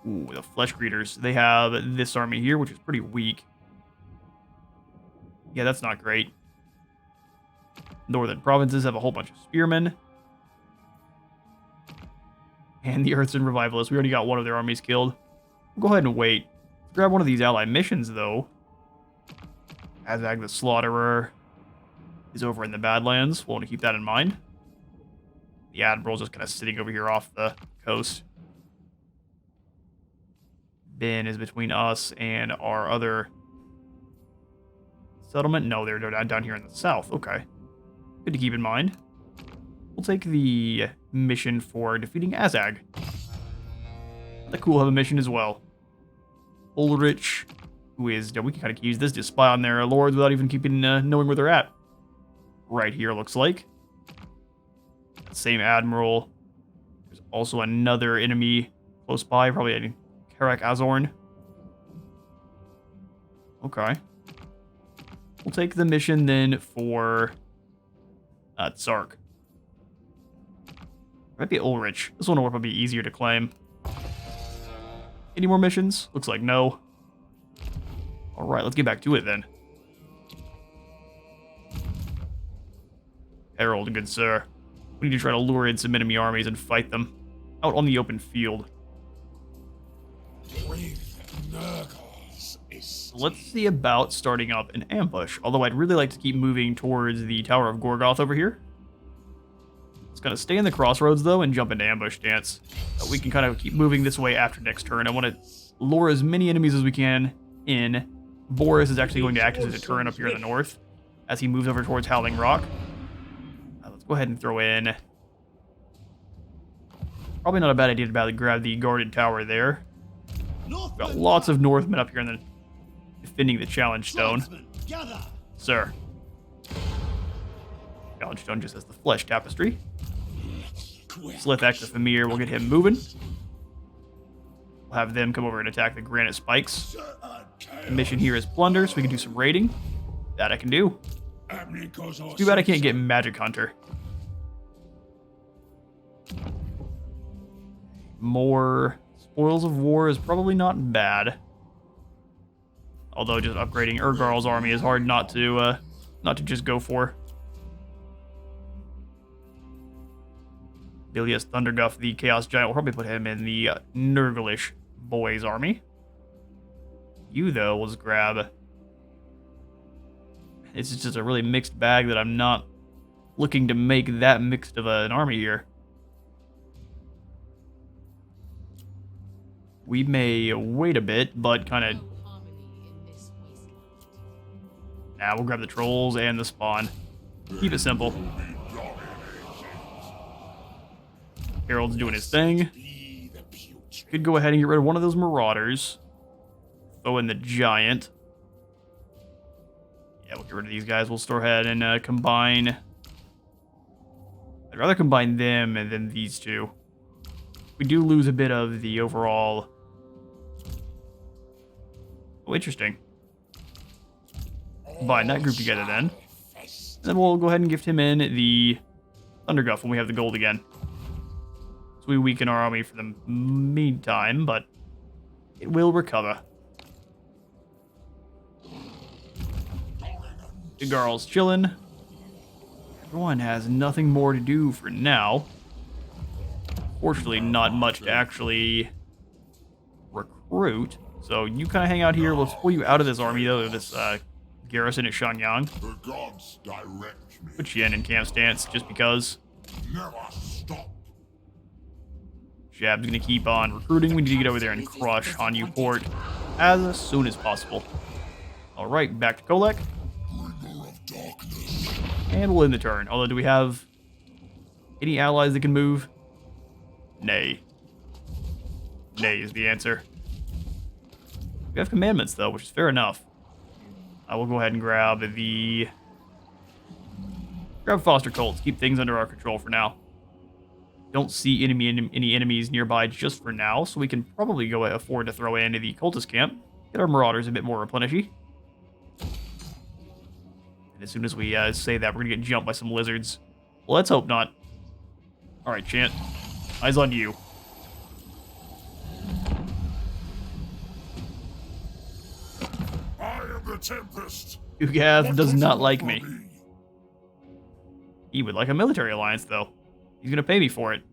Speaker 2: Ooh, the Flesh Greeters. They have this army here, which is pretty weak. Yeah, that's not great. Northern provinces have a whole bunch of spearmen. And the Earthsen Revivalists. We already got one of their armies killed. We'll go ahead and wait. Grab one of these ally missions, though. Azag the Slaughterer is over in the Badlands. We'll want to keep that in mind. The Admiral's just kind of sitting over here off the coast. Ben is between us and our other settlement. No, they're down here in the south. Okay. Good to keep in mind. We'll take the mission for defeating Azag. The cool have a mission as well. Ulrich, who is... we can kind of use this to spy on their lords without even knowing where they're at. Right here, looks like. Same admiral. There's also another enemy close by, probably a Karak Azorn. Okay. We'll take the mission then for Tsark. Might be Ulrich. This one will probably be easier to claim. Any more missions? Looks like no. Alright, let's get back to it then. Herald, good sir. We need to try to lure in some enemy armies and fight them out on the open field. Let's see about starting up an ambush. Although I'd really like to keep moving towards the Tower of Gorgoth over here. Let's kind of stay in the crossroads, though, and jump into ambush stance. We can kind of keep moving this way after next turn. I want to lure as many enemies as we can in. Boris is actually going to act as a deterrent up here in the north as he moves over towards Howling Rock. Let's go ahead and throw in... probably not a bad idea to grab the guarded tower there. We've got lots of Northmen up here in the defending the Challenge Stone. Sir. Challenge Stone just has the Flesh Tapestry. Slithak the Famir, we'll get him moving. We'll have them come over and attack the Granite Spikes. The mission here is Plunder, so we can do some raiding. That I can do. Too bad I can't get Magic Hunter. More Spoils of War is probably not bad. Although just upgrading Urgarl's army is hard not to just go for. Bilius Thunderguff, the Chaos Giant, will probably put him in the Nurglish Boys army. You, though, will just grab... It's just a really mixed bag that I'm not looking to make that mixed of an army here. We may wait a bit, but kind of... Nah, we'll grab the trolls and the spawn. Keep it simple. Harold's doing his thing.
Speaker 1: Be the putrid.
Speaker 2: Could go ahead and get rid of one of those marauders. Throw in the giant. Yeah, we'll get rid of these guys. We'll store ahead and combine. I'd rather combine them and then these two. We do lose a bit of the overall. Oh, interesting. Combine that group together then. And then we'll go ahead and gift him in the Thunderguff when we have the gold again. So we weaken our army for the meantime, but it will recover. The girl's chilling. Everyone has nothing more to do for now. Fortunately, not much to actually recruit. So you kind of hang out here. Let's pull you out of this army, though, this garrison at Shanyang.
Speaker 1: The gods direct me.
Speaker 2: Put you in camp stance just because.
Speaker 1: Never stop.
Speaker 2: Jab's going to keep on recruiting. We need to get over there and crush Hanyu Port as soon as possible. All right, back to Kholek.
Speaker 1: Bringer of darkness.
Speaker 2: And we'll end the turn. Although, do we have any allies that can move? Nay. Nay is the answer. We have commandments, though, which is fair enough. I will go ahead and grab Foster Colts. Keep things under our control for now. Don't see any enemies nearby just for now, so we can probably go afford to throw in the cultist camp. Get our marauders a bit more replenishy. And as soon as we say that, we're going to get jumped by some lizards. Well, let's hope not. Alright, Chant. Eyes on you.
Speaker 1: I am the Tempest.
Speaker 2: Ugath does
Speaker 1: What
Speaker 2: not
Speaker 1: you
Speaker 2: like
Speaker 1: want
Speaker 2: me.
Speaker 1: from
Speaker 2: He would like a military alliance, though. He's going to pay me for it.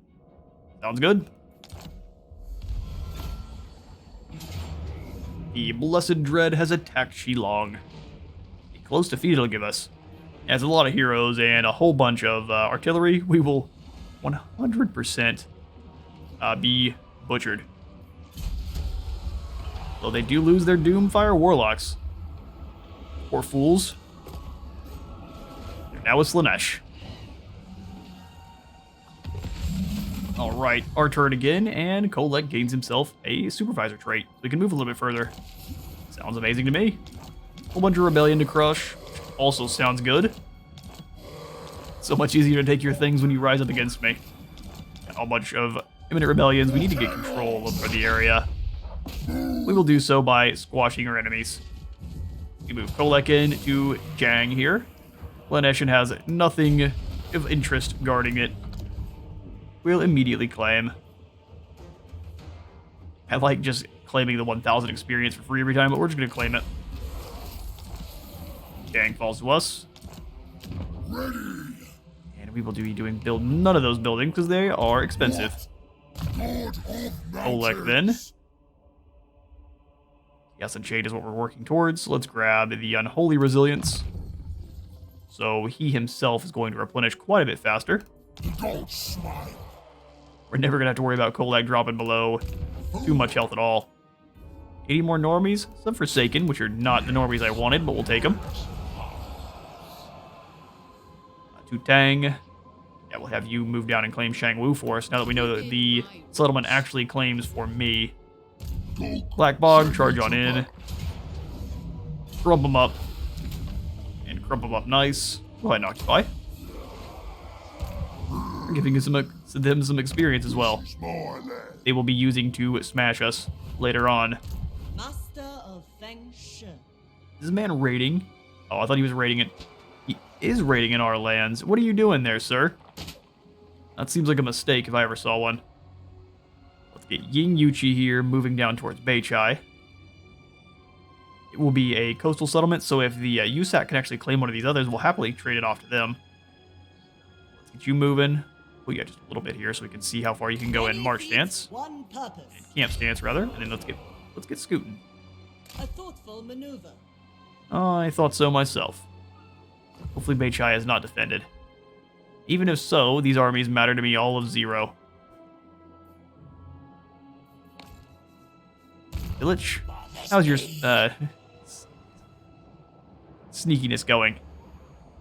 Speaker 2: Sounds good. The Blessed Dread has attacked Shilong. A close defeat it'll give us. As a lot of heroes and a whole bunch of artillery, we will 100% be butchered. Though they do lose their Doomfire Warlocks. Poor fools. They're now with Slanesh. Alright, our turn again, and Kholek gains himself a supervisor trait. We can move a little bit further. Sounds amazing to me. Whole bunch of rebellion to crush. Also sounds good. So much easier to take your things when you rise up against me. And a bunch of imminent rebellions. We need to get control of the area. We will do so by squashing our enemies. We move Kholek in to Jang here. Slanesh has nothing of interest guarding it. We'll immediately claim. I like just claiming the 1,000 experience for free every time, but we're just going to claim it. Jang falls to us.
Speaker 1: Ready.
Speaker 2: And we will be doing none of those buildings because they are expensive.
Speaker 1: Lord of
Speaker 2: Kholek then.
Speaker 1: mountains.
Speaker 2: Yes, and Shade is what we're working towards. So let's grab the Unholy Resilience. So he himself is going to replenish quite a bit faster.
Speaker 1: The gods smile.
Speaker 2: We're never going to have to worry about Kholek dropping below too much health at all. 80 more normies, some Forsaken, which are not the normies I wanted, but we'll take them. Tutang. Yeah, we'll have you move down and claim Shangwu for us now that we know that the settlement actually claims for me. Black Bog, charge on in. Crump them up. And crump them up nice. Go ahead and occupy. We're giving them some experience as well.
Speaker 1: My land.
Speaker 2: They will be using to smash us later on.
Speaker 3: Master of Feng Shui.
Speaker 2: Is this man raiding? Oh, I thought he was raiding it. He is raiding in our lands. What are you doing there, sir? That seems like a mistake if I ever saw one. Let's get Ying Yuchi here, moving down towards Beichai. It will be a coastal settlement, so if the USAC can actually claim one of these others, we'll happily trade it off to them. Let's get you moving. Oh yeah, just a little bit here so we can see how far you can go in march stance.
Speaker 3: One purpose.
Speaker 2: Camp stance, rather. And then let's get scooting.
Speaker 3: A thoughtful maneuver.
Speaker 2: Oh, I thought so myself. Hopefully Beichai is not defended. Even if so, these armies matter to me all of 0. Village, how's your sneakiness going?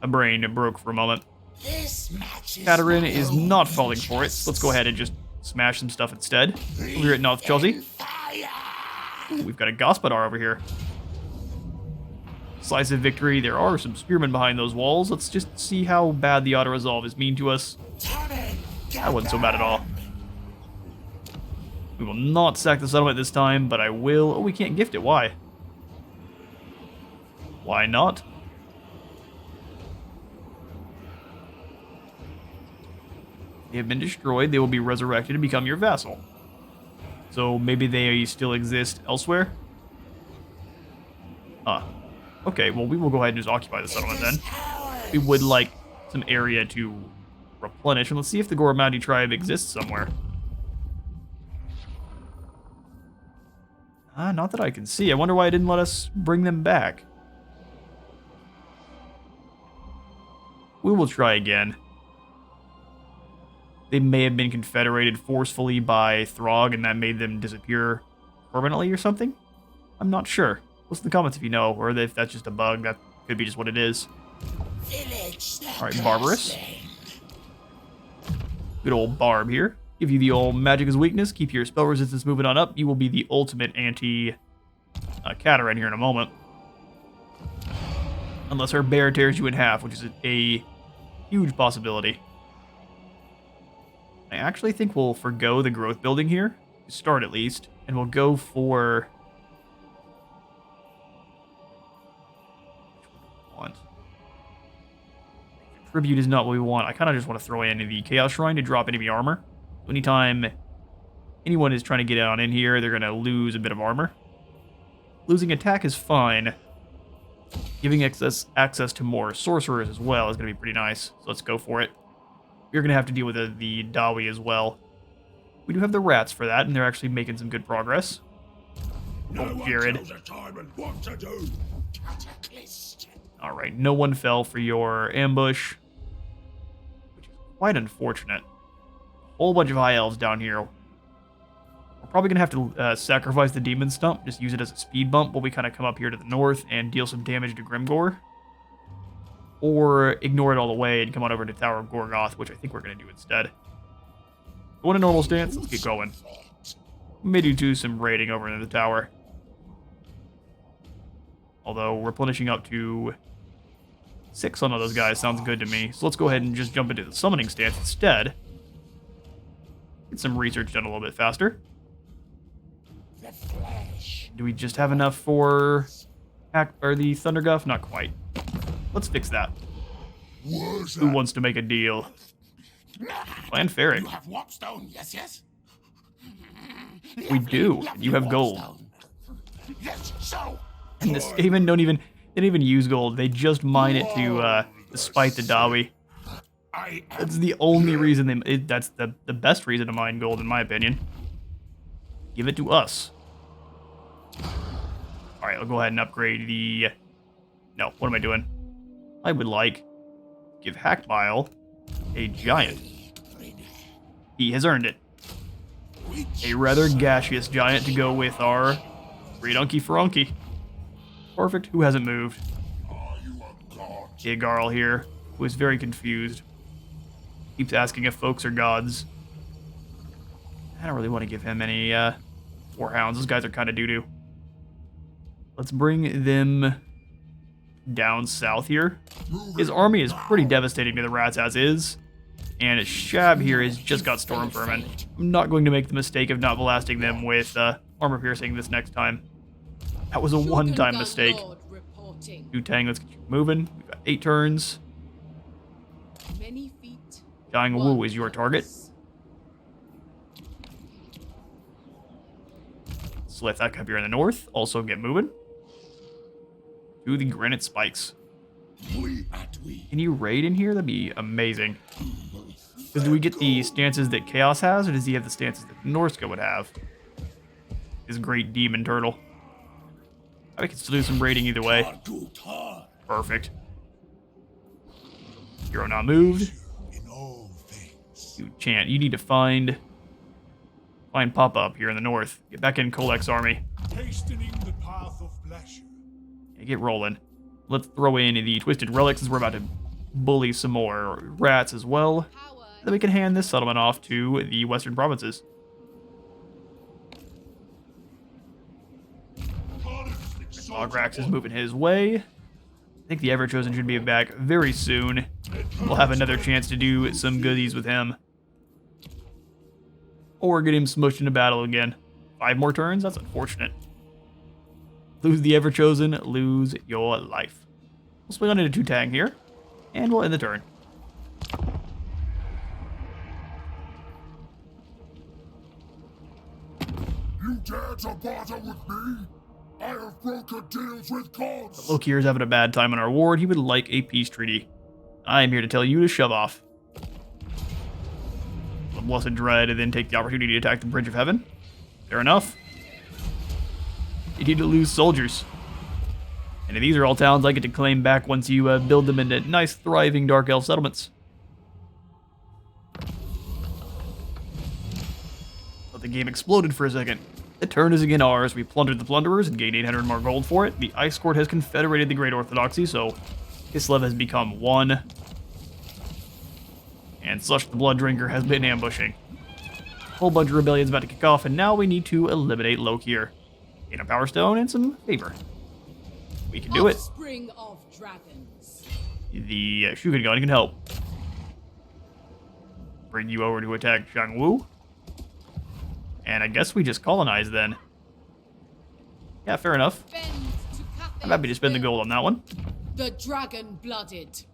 Speaker 2: My brain broke for a moment.
Speaker 1: This match is
Speaker 2: Katarina
Speaker 1: my
Speaker 2: is
Speaker 1: own
Speaker 2: not falling for it.
Speaker 1: vengeance.
Speaker 2: Let's go ahead and just smash some stuff instead. Over here at North Chelsea. Ooh, we've got a Gospodar over here. Slice of victory. There are some spearmen behind those walls. Let's just see how bad the auto-resolve is mean to us. That wasn't so bad at all. We will not sack the settlement this time, but I will... Oh, we can't gift it. Why? Why not? They have been destroyed. They will be resurrected and become your vassal. So maybe they still exist elsewhere? Okay, well, we will go ahead and just occupy the settlement then. We would like some area to replenish. And let's see if the Goramadi tribe exists somewhere. Not that I can see. I wonder why it didn't let us bring them back. We will try again. They may have been confederated forcefully by Throg and that made them disappear permanently or something? I'm not sure. Post in the comments if you know, or if that's just a bug. That could be just what it is. Alright, Barbarous. Good old Barb here. Give you the old magic as weakness. Keep your spell resistance moving on up. You will be the ultimate anti-Cataran here in a moment. Unless her bear tears you in half, which is a huge possibility. I actually think we'll forgo the growth building here, to start at least, and we'll go for... Tribute is not what we want. I kind of just want to throw in the Chaos Shrine to drop enemy armor. Anytime anyone is trying to get on in here, they're going to lose a bit of armor. Losing attack is fine. Giving access to more sorcerers as well is going to be pretty nice. So let's go for it. You're going to have to deal with the Dawi as well. We do have the rats for that, and they're actually making some good progress. Oh, Jared. Alright, no one fell for your ambush. Which is quite unfortunate. A whole bunch of high elves down here. We're probably going to have to sacrifice the demon stump. Just use it as a speed bump while we kind of come up here to the north and deal some damage to Grimgor. Or ignore it all the way and come on over to Tower of Gorgoth, which I think we're going to do instead. Go in a normal stance. Let's get going. We may do some raiding over into the tower. Although replenishing up to 6 on all those guys sounds good to me. So let's go ahead and just jump into the summoning stance instead. Get some research done a little bit faster. Do we just have enough for the Thunderguff? Not quite. Let's fix that. Who wants to make a deal? Clan Ferric.
Speaker 1: You have warpstone, yes?
Speaker 2: We do. You have gold.
Speaker 1: Yes, so.
Speaker 2: And the Skaven didn't even use gold. They just mine it to spite the Dawi. That's the only reason that's the best reason to mine gold, in my opinion. Give it to us. Alright, I'll go ahead and upgrade the... No, what am I doing? I would like give Hackbile a giant. He has earned it. A rather gaseous giant to go with our Redunky Ferunky. Perfect. Who hasn't moved? Igarl here, who is very confused. Keeps asking if folks are gods. I don't really want to give him any Warhounds. Those guys are kind of doo-doo. Let's bring them down south here. His army is pretty devastating to the rats as is. And Shab here has just got Storm Vermin. I'm not going to make the mistake of not blasting them with armor piercing this next time. That was a one-time mistake. Dutang, let's get you moving. We've got 8 turns. Dying Wu is your target. Let's that up here in the north. Also get moving. To the Granite Spikes. Can you raid in here? That'd be amazing. Because do we get the stances that Chaos has, or does he have the stances that Norska would have? His great demon turtle. I can still do some raiding either way. Perfect. Hero not moved. You chant. You need to find pop-up here in the north. Get back in Kholek's army.
Speaker 1: The path of pleasure.
Speaker 2: Yeah, get rolling. Let's throw in the Twisted Relics as we're about to bully some more rats as well. Then we can hand this settlement off to the western provinces. Ograx is moving his way. I think the Ever-Chosen should be back very soon. We'll have another chance to do some goodies with him. Or get him smushed into battle again. 5 more turns? That's unfortunate. Lose the Ever-Chosen, lose your life. We'll swing on into 2 tang here, and we'll end the turn.
Speaker 1: You dare to barter with me? I have brokered deals with gods.
Speaker 2: Lokir's having a bad time on our ward. He would like a peace treaty. I am here to tell you to shove off. The Blessed Dread, and then take the opportunity to attack the Bridge of Heaven. Fair enough. You need to lose soldiers. And these are all towns I get to claim back once you build them into nice, thriving Dark Elf settlements. But the game exploded for a second. The turn is again ours. We plundered the Plunderers and gained 800 more gold for it. The Ice Court has confederated the Great Orthodoxy, so Kislev has become one. And Slush the Blood Drinker has been ambushing. A whole bunch of rebellions about to kick off, and now we need to eliminate Lokir. Gain a Power Stone and some favor. We can do it.
Speaker 3: Offspring of dragons.
Speaker 2: The Shugengun can help. Bring you over to attack Shangwu. And I guess we just colonize then. Yeah, fair enough. I'm happy to spend the gold on that one.
Speaker 3: The dragon-blooded.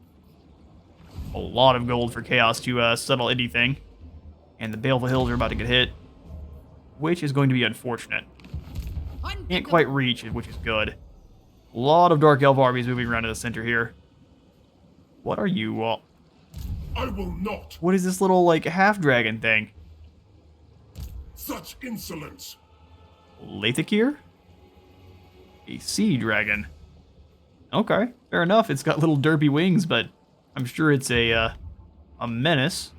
Speaker 2: A lot of gold for Chaos to settle anything. And the Baleful Hills are about to get hit. Which is going to be unfortunate. Can't quite reach, which is good. A lot of Dark Elf armies moving around in the center here. What are you all?
Speaker 1: I will not.
Speaker 2: What is this little, like, half-dragon thing?
Speaker 1: Such insolence.
Speaker 2: Lathakir? A sea dragon. Okay, fair enough. It's got little derpy wings, but I'm sure it's a menace.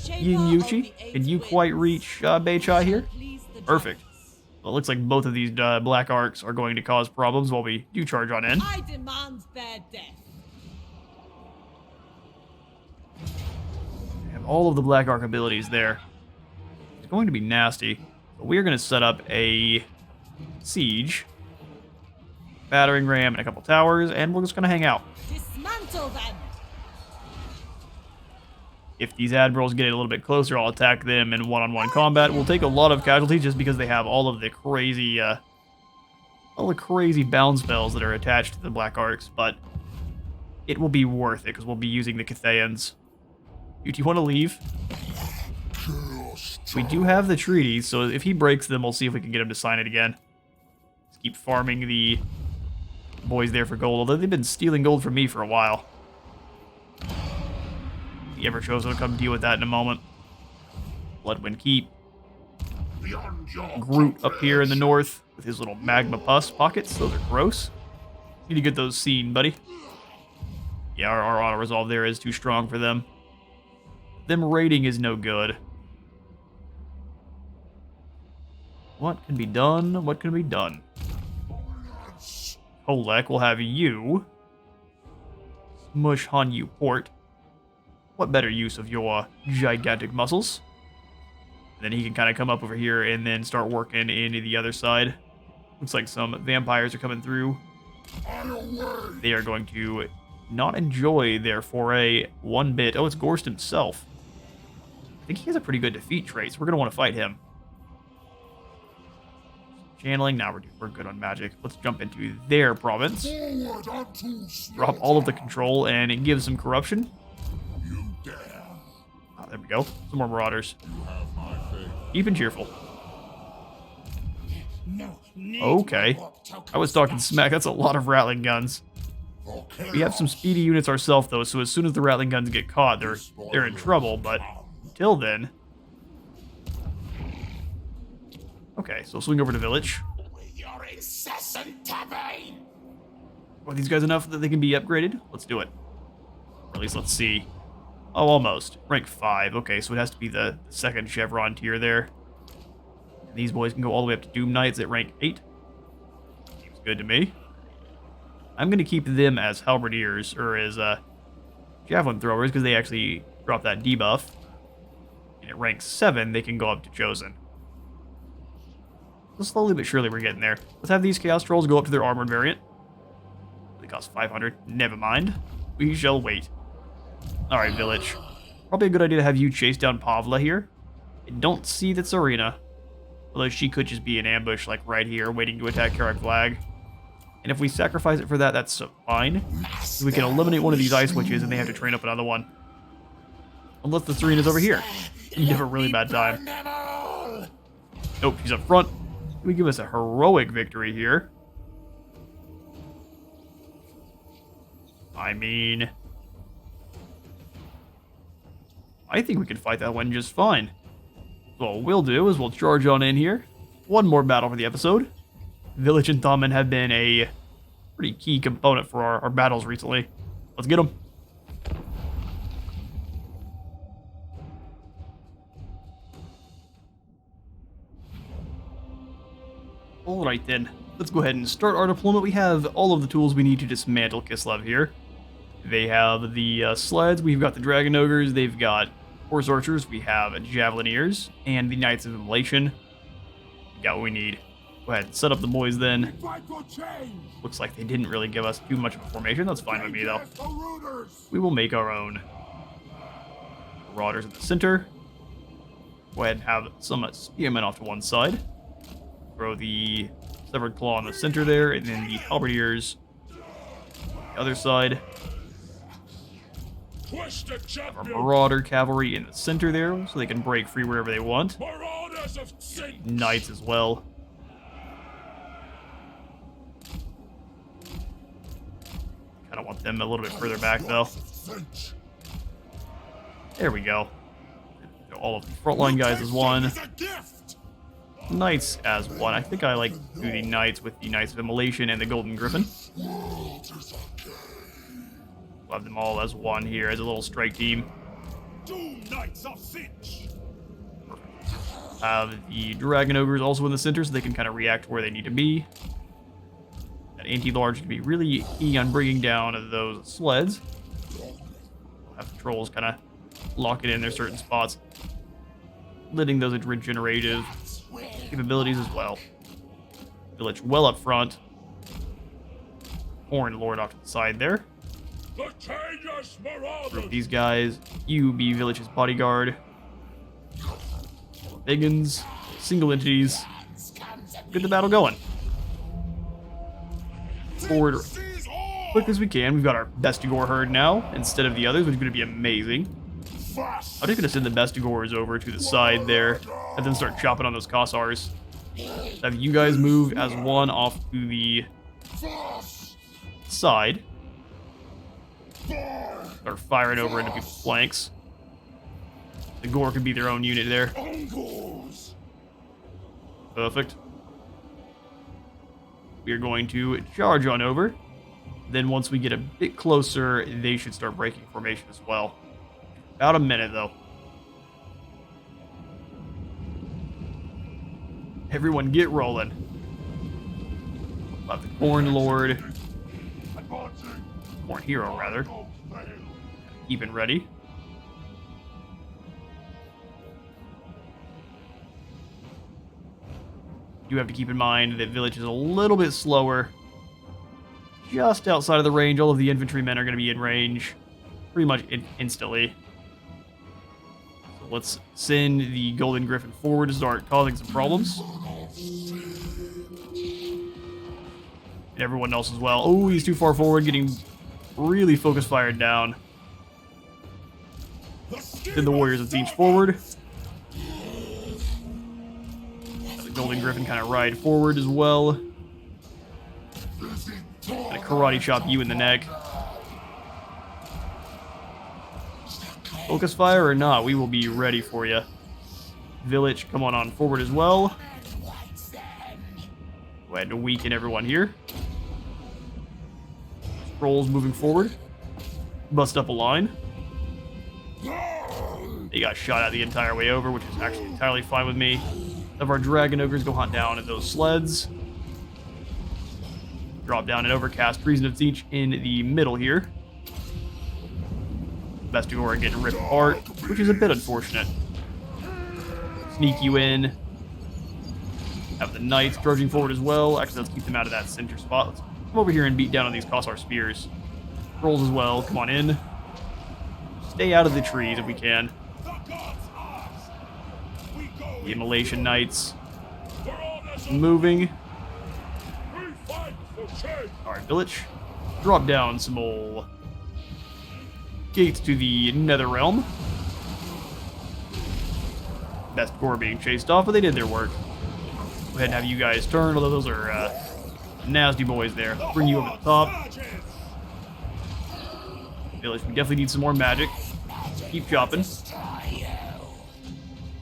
Speaker 2: Yin Yuchi, can you quite reach Beichai here? Perfect. Well, it looks like both of these black arcs are going to cause problems while we do charge on in.
Speaker 3: I demand their death.
Speaker 2: Have all of the black arc abilities there. It's going to be nasty. But we are going to set up a siege, battering ram, and a couple towers, and we're just going to hang out.
Speaker 3: Dismantle them.
Speaker 2: If these admirals get a little bit closer, I'll attack them in one-on-one combat. We'll take a lot of casualties just because they have all of the crazy bound spells that are attached to the black arcs, but it will be worth it because we'll be using the Cathayans. Do you want to leave? We do have the treaties, so if he breaks them, we'll see if we can get him to sign it again. Just keep farming the boys there for gold, although they've been stealing gold from me for a while. The Ever-Chosen will come deal with that in a moment. Bloodwind Keep. Groot up here in the north with his little magma pus pockets. Those are gross. Need to get those seen, buddy. Yeah, our auto-resolve there is too strong for them. Them raiding is no good. What can be done? What can be done? Kholek will have you. Smush Hanyu Port. What better use of your gigantic muscles? Then he can kind of come up over here and then start working into the other side. Looks like some vampires are coming through. They are going to not enjoy their foray one bit. Oh, it's Gorst himself. I think he has a pretty good defeat trait, so we're going to want to fight him. Channeling. Now we're good on magic. Let's jump into their province. Drop all of the control and it gives some corruption. Oh, there we go. Some more marauders. Even cheerful. Okay. I was talking smack. That's a lot of rattling guns. We have some speedy units ourselves, though, so as soon as the rattling guns get caught, they're in trouble, but until then... Okay, so swing over to village. Are these guys enough that they can be upgraded? Let's do it. Or at least let's see. Oh, almost. Rank 5. Okay, so it has to be the second chevron tier there. And these boys can go all the way up to Doom Knights at rank 8. Seems good to me. I'm going to keep them as halberdiers, or as javelin throwers, because they actually drop that debuff. And at rank 7, they can go up to Chosen. So slowly but surely we're getting there. Let's have these Chaos Trolls go up to their armored variant. They cost 500. Never mind. We shall wait. Alright, village. Probably a good idea to have you chase down Pavla here. I don't see the Serena. Although she could just be in ambush, like right here, waiting to attack Karak Flag. And if we sacrifice it for that, that's fine. We can eliminate one of these Ice Witches and they have to train up another one. Unless the Serena's over here. You have a really bad time. Nope, she's up front. We give us a heroic victory here. I mean, I think we can fight that one just fine. So what we'll do is we'll charge on in here. One more battle for the episode. Village and Thummin have been a pretty key component for our battles recently. Let's get them. Alright then, let's go ahead and start our deployment. We have all of the tools we need to dismantle Kislev here. They have the sleds, we've got the Dragon Ogres, they've got Horse Archers, we have Javelineers, and the Knights of Immolation. We got what we need. Go ahead and set up the boys then. Looks like they didn't really give us too much of a formation, that's fine with me though. We will make our own. Marauders at the center. Go ahead and have some spearmen off to one side. Throw the Severed Claw in the center there, and then the Halberdiers on the other side. Have our Marauder Cavalry in the center there, so they can break free wherever they want. Knights as well. Kind of want them a little bit further back, though. There we go. All of the frontline guys as one. Knights as one. I think I like to do the Knights with the Knights of Immolation and the Golden Griffin. We'll have them all as one here as a little strike team. Have the Dragon Ogres also in the center so they can kind of react where they need to be. That anti-large can be really key on bringing down those sleds. We'll have the Trolls kind of lock it in their certain spots. Letting those regenerative capabilities as well. Village well up front. Horn Lord off to the side there. Group these guys. You be Village's bodyguard. Biggins. Single entities. Get the battle going. Forward quick as we can. We've got our Bestigor herd now instead of the others, which is going to be amazing. I'm just going to send the Bestigors over to the side there and then start chopping on those Kossars. Have you guys move as one off to the side. Start firing over into people's flanks. The Gore could be their own unit there. Perfect. We are going to charge on over. Then once we get a bit closer, they should start breaking formation as well. About a minute, though. Everyone get rolling. Love the Corn Lord. Corn Hero, rather. Keeping ready. You have to keep in mind that Village is a little bit slower. Just outside of the range, all of the infantrymen are going to be in range pretty much instantly. So let's send the Golden Griffin forward to start causing some problems. And everyone else as well. Oh, he's too far forward, getting really focus fired down. Send the Warriors of Siege forward. The Golden Griffin kind of ride forward as well. Gonna karate chop you in the neck. Focus fire or not, we will be ready for you. Village, come on forward as well. Go ahead and weaken everyone here. Trolls moving forward. Bust up a line. They got shot at the entire way over, which is actually entirely fine with me. Have our Dragon Ogres go hunt down at those sleds. Drop down and overcast Reason of Siege in the middle here. Bestigor getting ripped apart, which is a bit unfortunate. Sneak you in. Have the Knights charging forward as well. Actually, let's keep them out of that center spot. Let's come over here and beat down on these Kossar spears. Rolls as well. Come on in. Stay out of the trees if we can. The Immolation Knights. Moving. Alright, Village. Drop down some old gates to the Nether Realm. Bestigor being chased off, but they did their work. Go ahead and have you guys turn, although those are nasty boys there. Bring you over the top. Village, we definitely need some more magic. Keep chopping.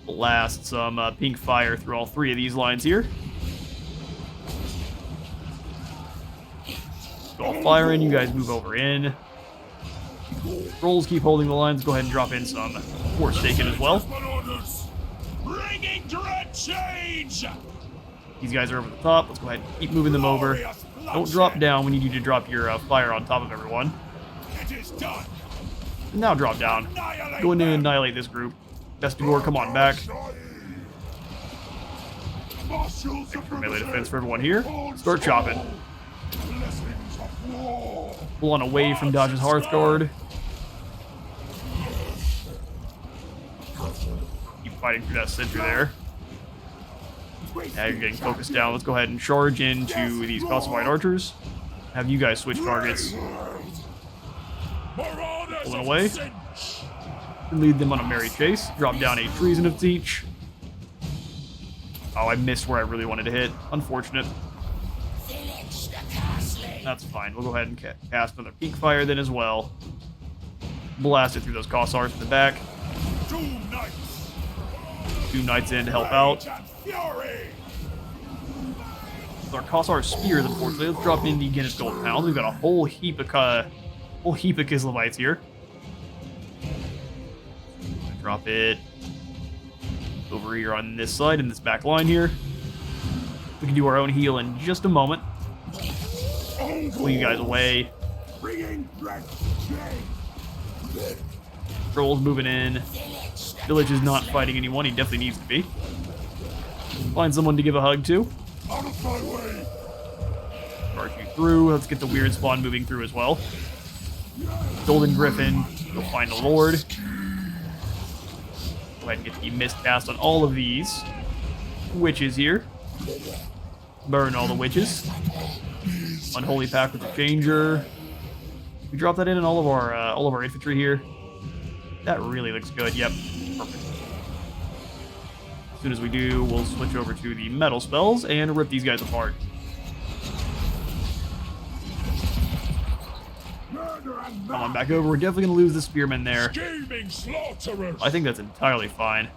Speaker 2: Blast some pink fire through all three of these lines here. Go all fire in, you guys move over in. Rolls keep holding the lines. Go ahead and drop in some Forsaken as well.
Speaker 1: Bringing dread change!
Speaker 2: These guys are over the top. Let's go ahead and keep moving them over. Don't drop down. We need you to drop your fire on top of everyone.
Speaker 1: It is done.
Speaker 2: Now drop down. Go in and annihilate this group. Bestigor, come on back. Extra melee defense for everyone here. Start chopping. Pull on away from Dodge's Hearthguard. Keep fighting through that center there. Now you're getting focused down. Let's go ahead and charge into these calcified archers. Have you guys switch targets. Pulling away. Lead them on a merry chase. Drop down a treason of each. Oh, I missed where I really wanted to hit. Unfortunate. That's fine. We'll go ahead and cast another pink fire then as well. Blast it through those Kossars in the back. Two knights in to help out. With our Kossar spears, unfortunately, let's drop in the Guinness Gold Pounds. We've got a whole heap of Kislevites here. Drop it over here on this side in this back line here. We can do our own heal in just a moment. Pull you guys away. Trolls moving in. Village is not fighting anyone. He definitely needs to be. Find someone to give a hug to. Charge you through. Let's get the weird spawn moving through as well. Golden Griffin. Go find a lord. Go ahead and get the mist cast on all of these witches here. Burn all the witches. Unholy Pact with the Changer. We drop that in all of our infantry here. That really looks good. Yep. Perfect. As soon as we do, we'll switch over to the metal spells and rip these guys apart. Come on back over. We're definitely going to lose the spearmen there. I think that's entirely fine.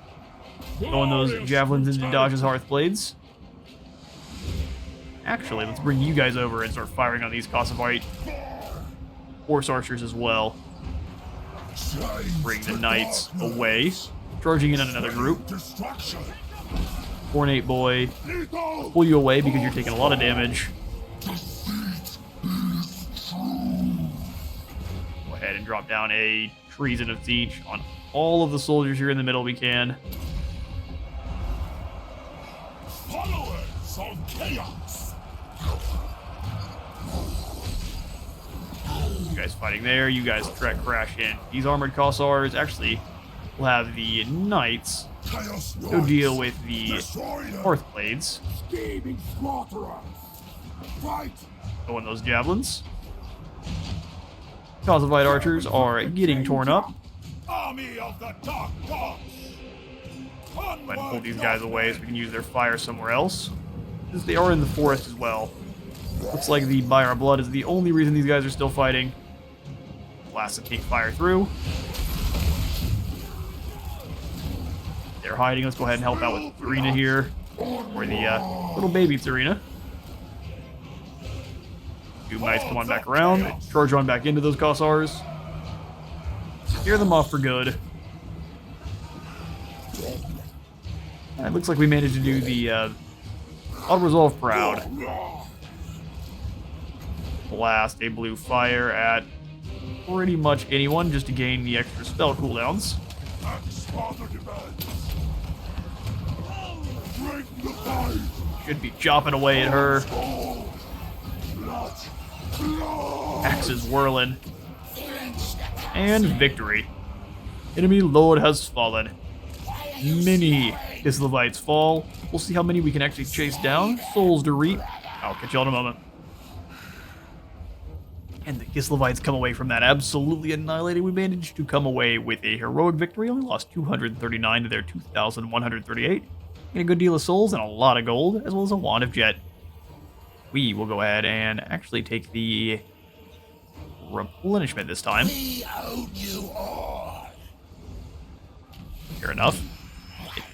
Speaker 2: Throwing those javelins into Dodge's Hearthblades. Actually, let's bring you guys over and start firing on these Kossovite horse archers as well. Bring the knights away. Charging in on another group. Ornate boy. Pull you away because you're taking a lot of damage. Go ahead and drop down a treason of siege on all of the soldiers here in the middle we can.
Speaker 1: Followers of chaos.
Speaker 2: You guys fighting there. You guys crash in. These armored Kossars actually will have the knights go deal with the Hearthblades. Go in those javelins. Kossovite archers are getting torn up.
Speaker 1: Army of the Dark Gods.
Speaker 2: Go ahead and pull these guys away so we can use their fire somewhere else. Since they are in the forest as well. Looks like the By Our Blood is the only reason these guys are still fighting. Blast the pink fire through. They're hiding. Let's go ahead and help out with Tsarina here. Or the little baby Tsarina. Two knights come on back around. Charge on back into those Kossars. Scare them off for good. And it looks like we managed to do the Auto-Resolve Proud. Blast a blue fire at pretty much anyone just to gain the extra spell cooldowns. Should be chopping away at her. Axes whirling. And victory. Enemy lord has fallen. Many Kislevites fall. We'll see how many we can actually chase down. Souls to reap. I'll catch y'all in a moment. And the Kislevites come away from that absolutely annihilated. We managed to come away with a heroic victory. Only lost 239 to their 2,138. Get a good deal of souls and a lot of gold, as well as a wand of jet. We will go ahead and actually take the replenishment this time.
Speaker 1: We owe you all.
Speaker 2: Fair enough.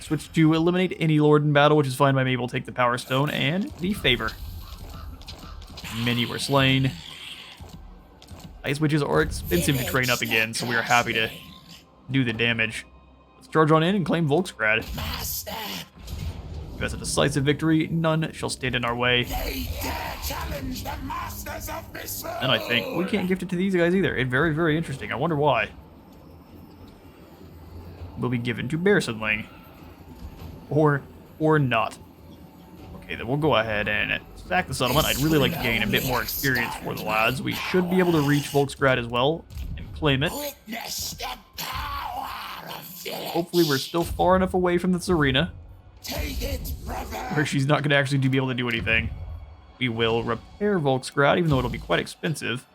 Speaker 2: Switch to eliminate any lord in battle, which is fine by me. We'll take the power stone and the favor. Many were slain. Ice witches are expensive to train up again, so we are happy to do the damage. Let's charge on in and claim Volksgrad. Give us a decisive victory. None shall stand in our way. And I think we can't gift it to these guys either. It's very, very interesting. I wonder why. Will be given to Bearsonling. Or not. Okay, then we'll go ahead and sack the settlement. I'd really like to gain a bit more experience for the lads. We should be able to reach Volksgrad as well and claim it. Hopefully we're still far enough away from this arena where she's not going to actually be able to do anything. We will repair Volksgrad, even though it'll be quite expensive.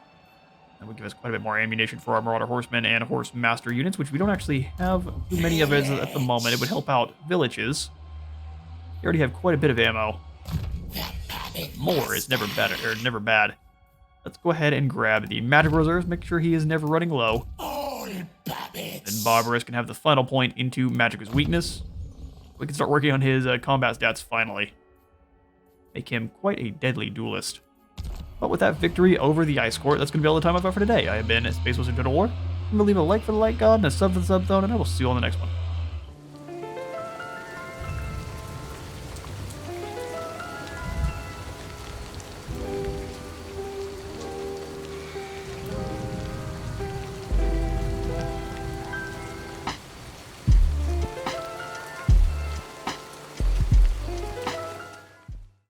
Speaker 2: That would give us quite a bit more ammunition for our Marauder Horsemen and Horse Master units, which we don't actually have too many of it at the moment. It would help out villages. We already have quite a bit of ammo. More is never better, or never bad. Let's go ahead and grab the magic reserves, make sure he is never running low. Then Barbarous can have the final point into Magic's weakness. We can start working on his combat stats finally. Make him quite a deadly duelist. But with that victory over the Ice Court, that's going to be all the time I've got for today. I have been Space Wizard Total War. Remember to leave a like for the like god and a sub for the sub zone, and I will see you on the next one.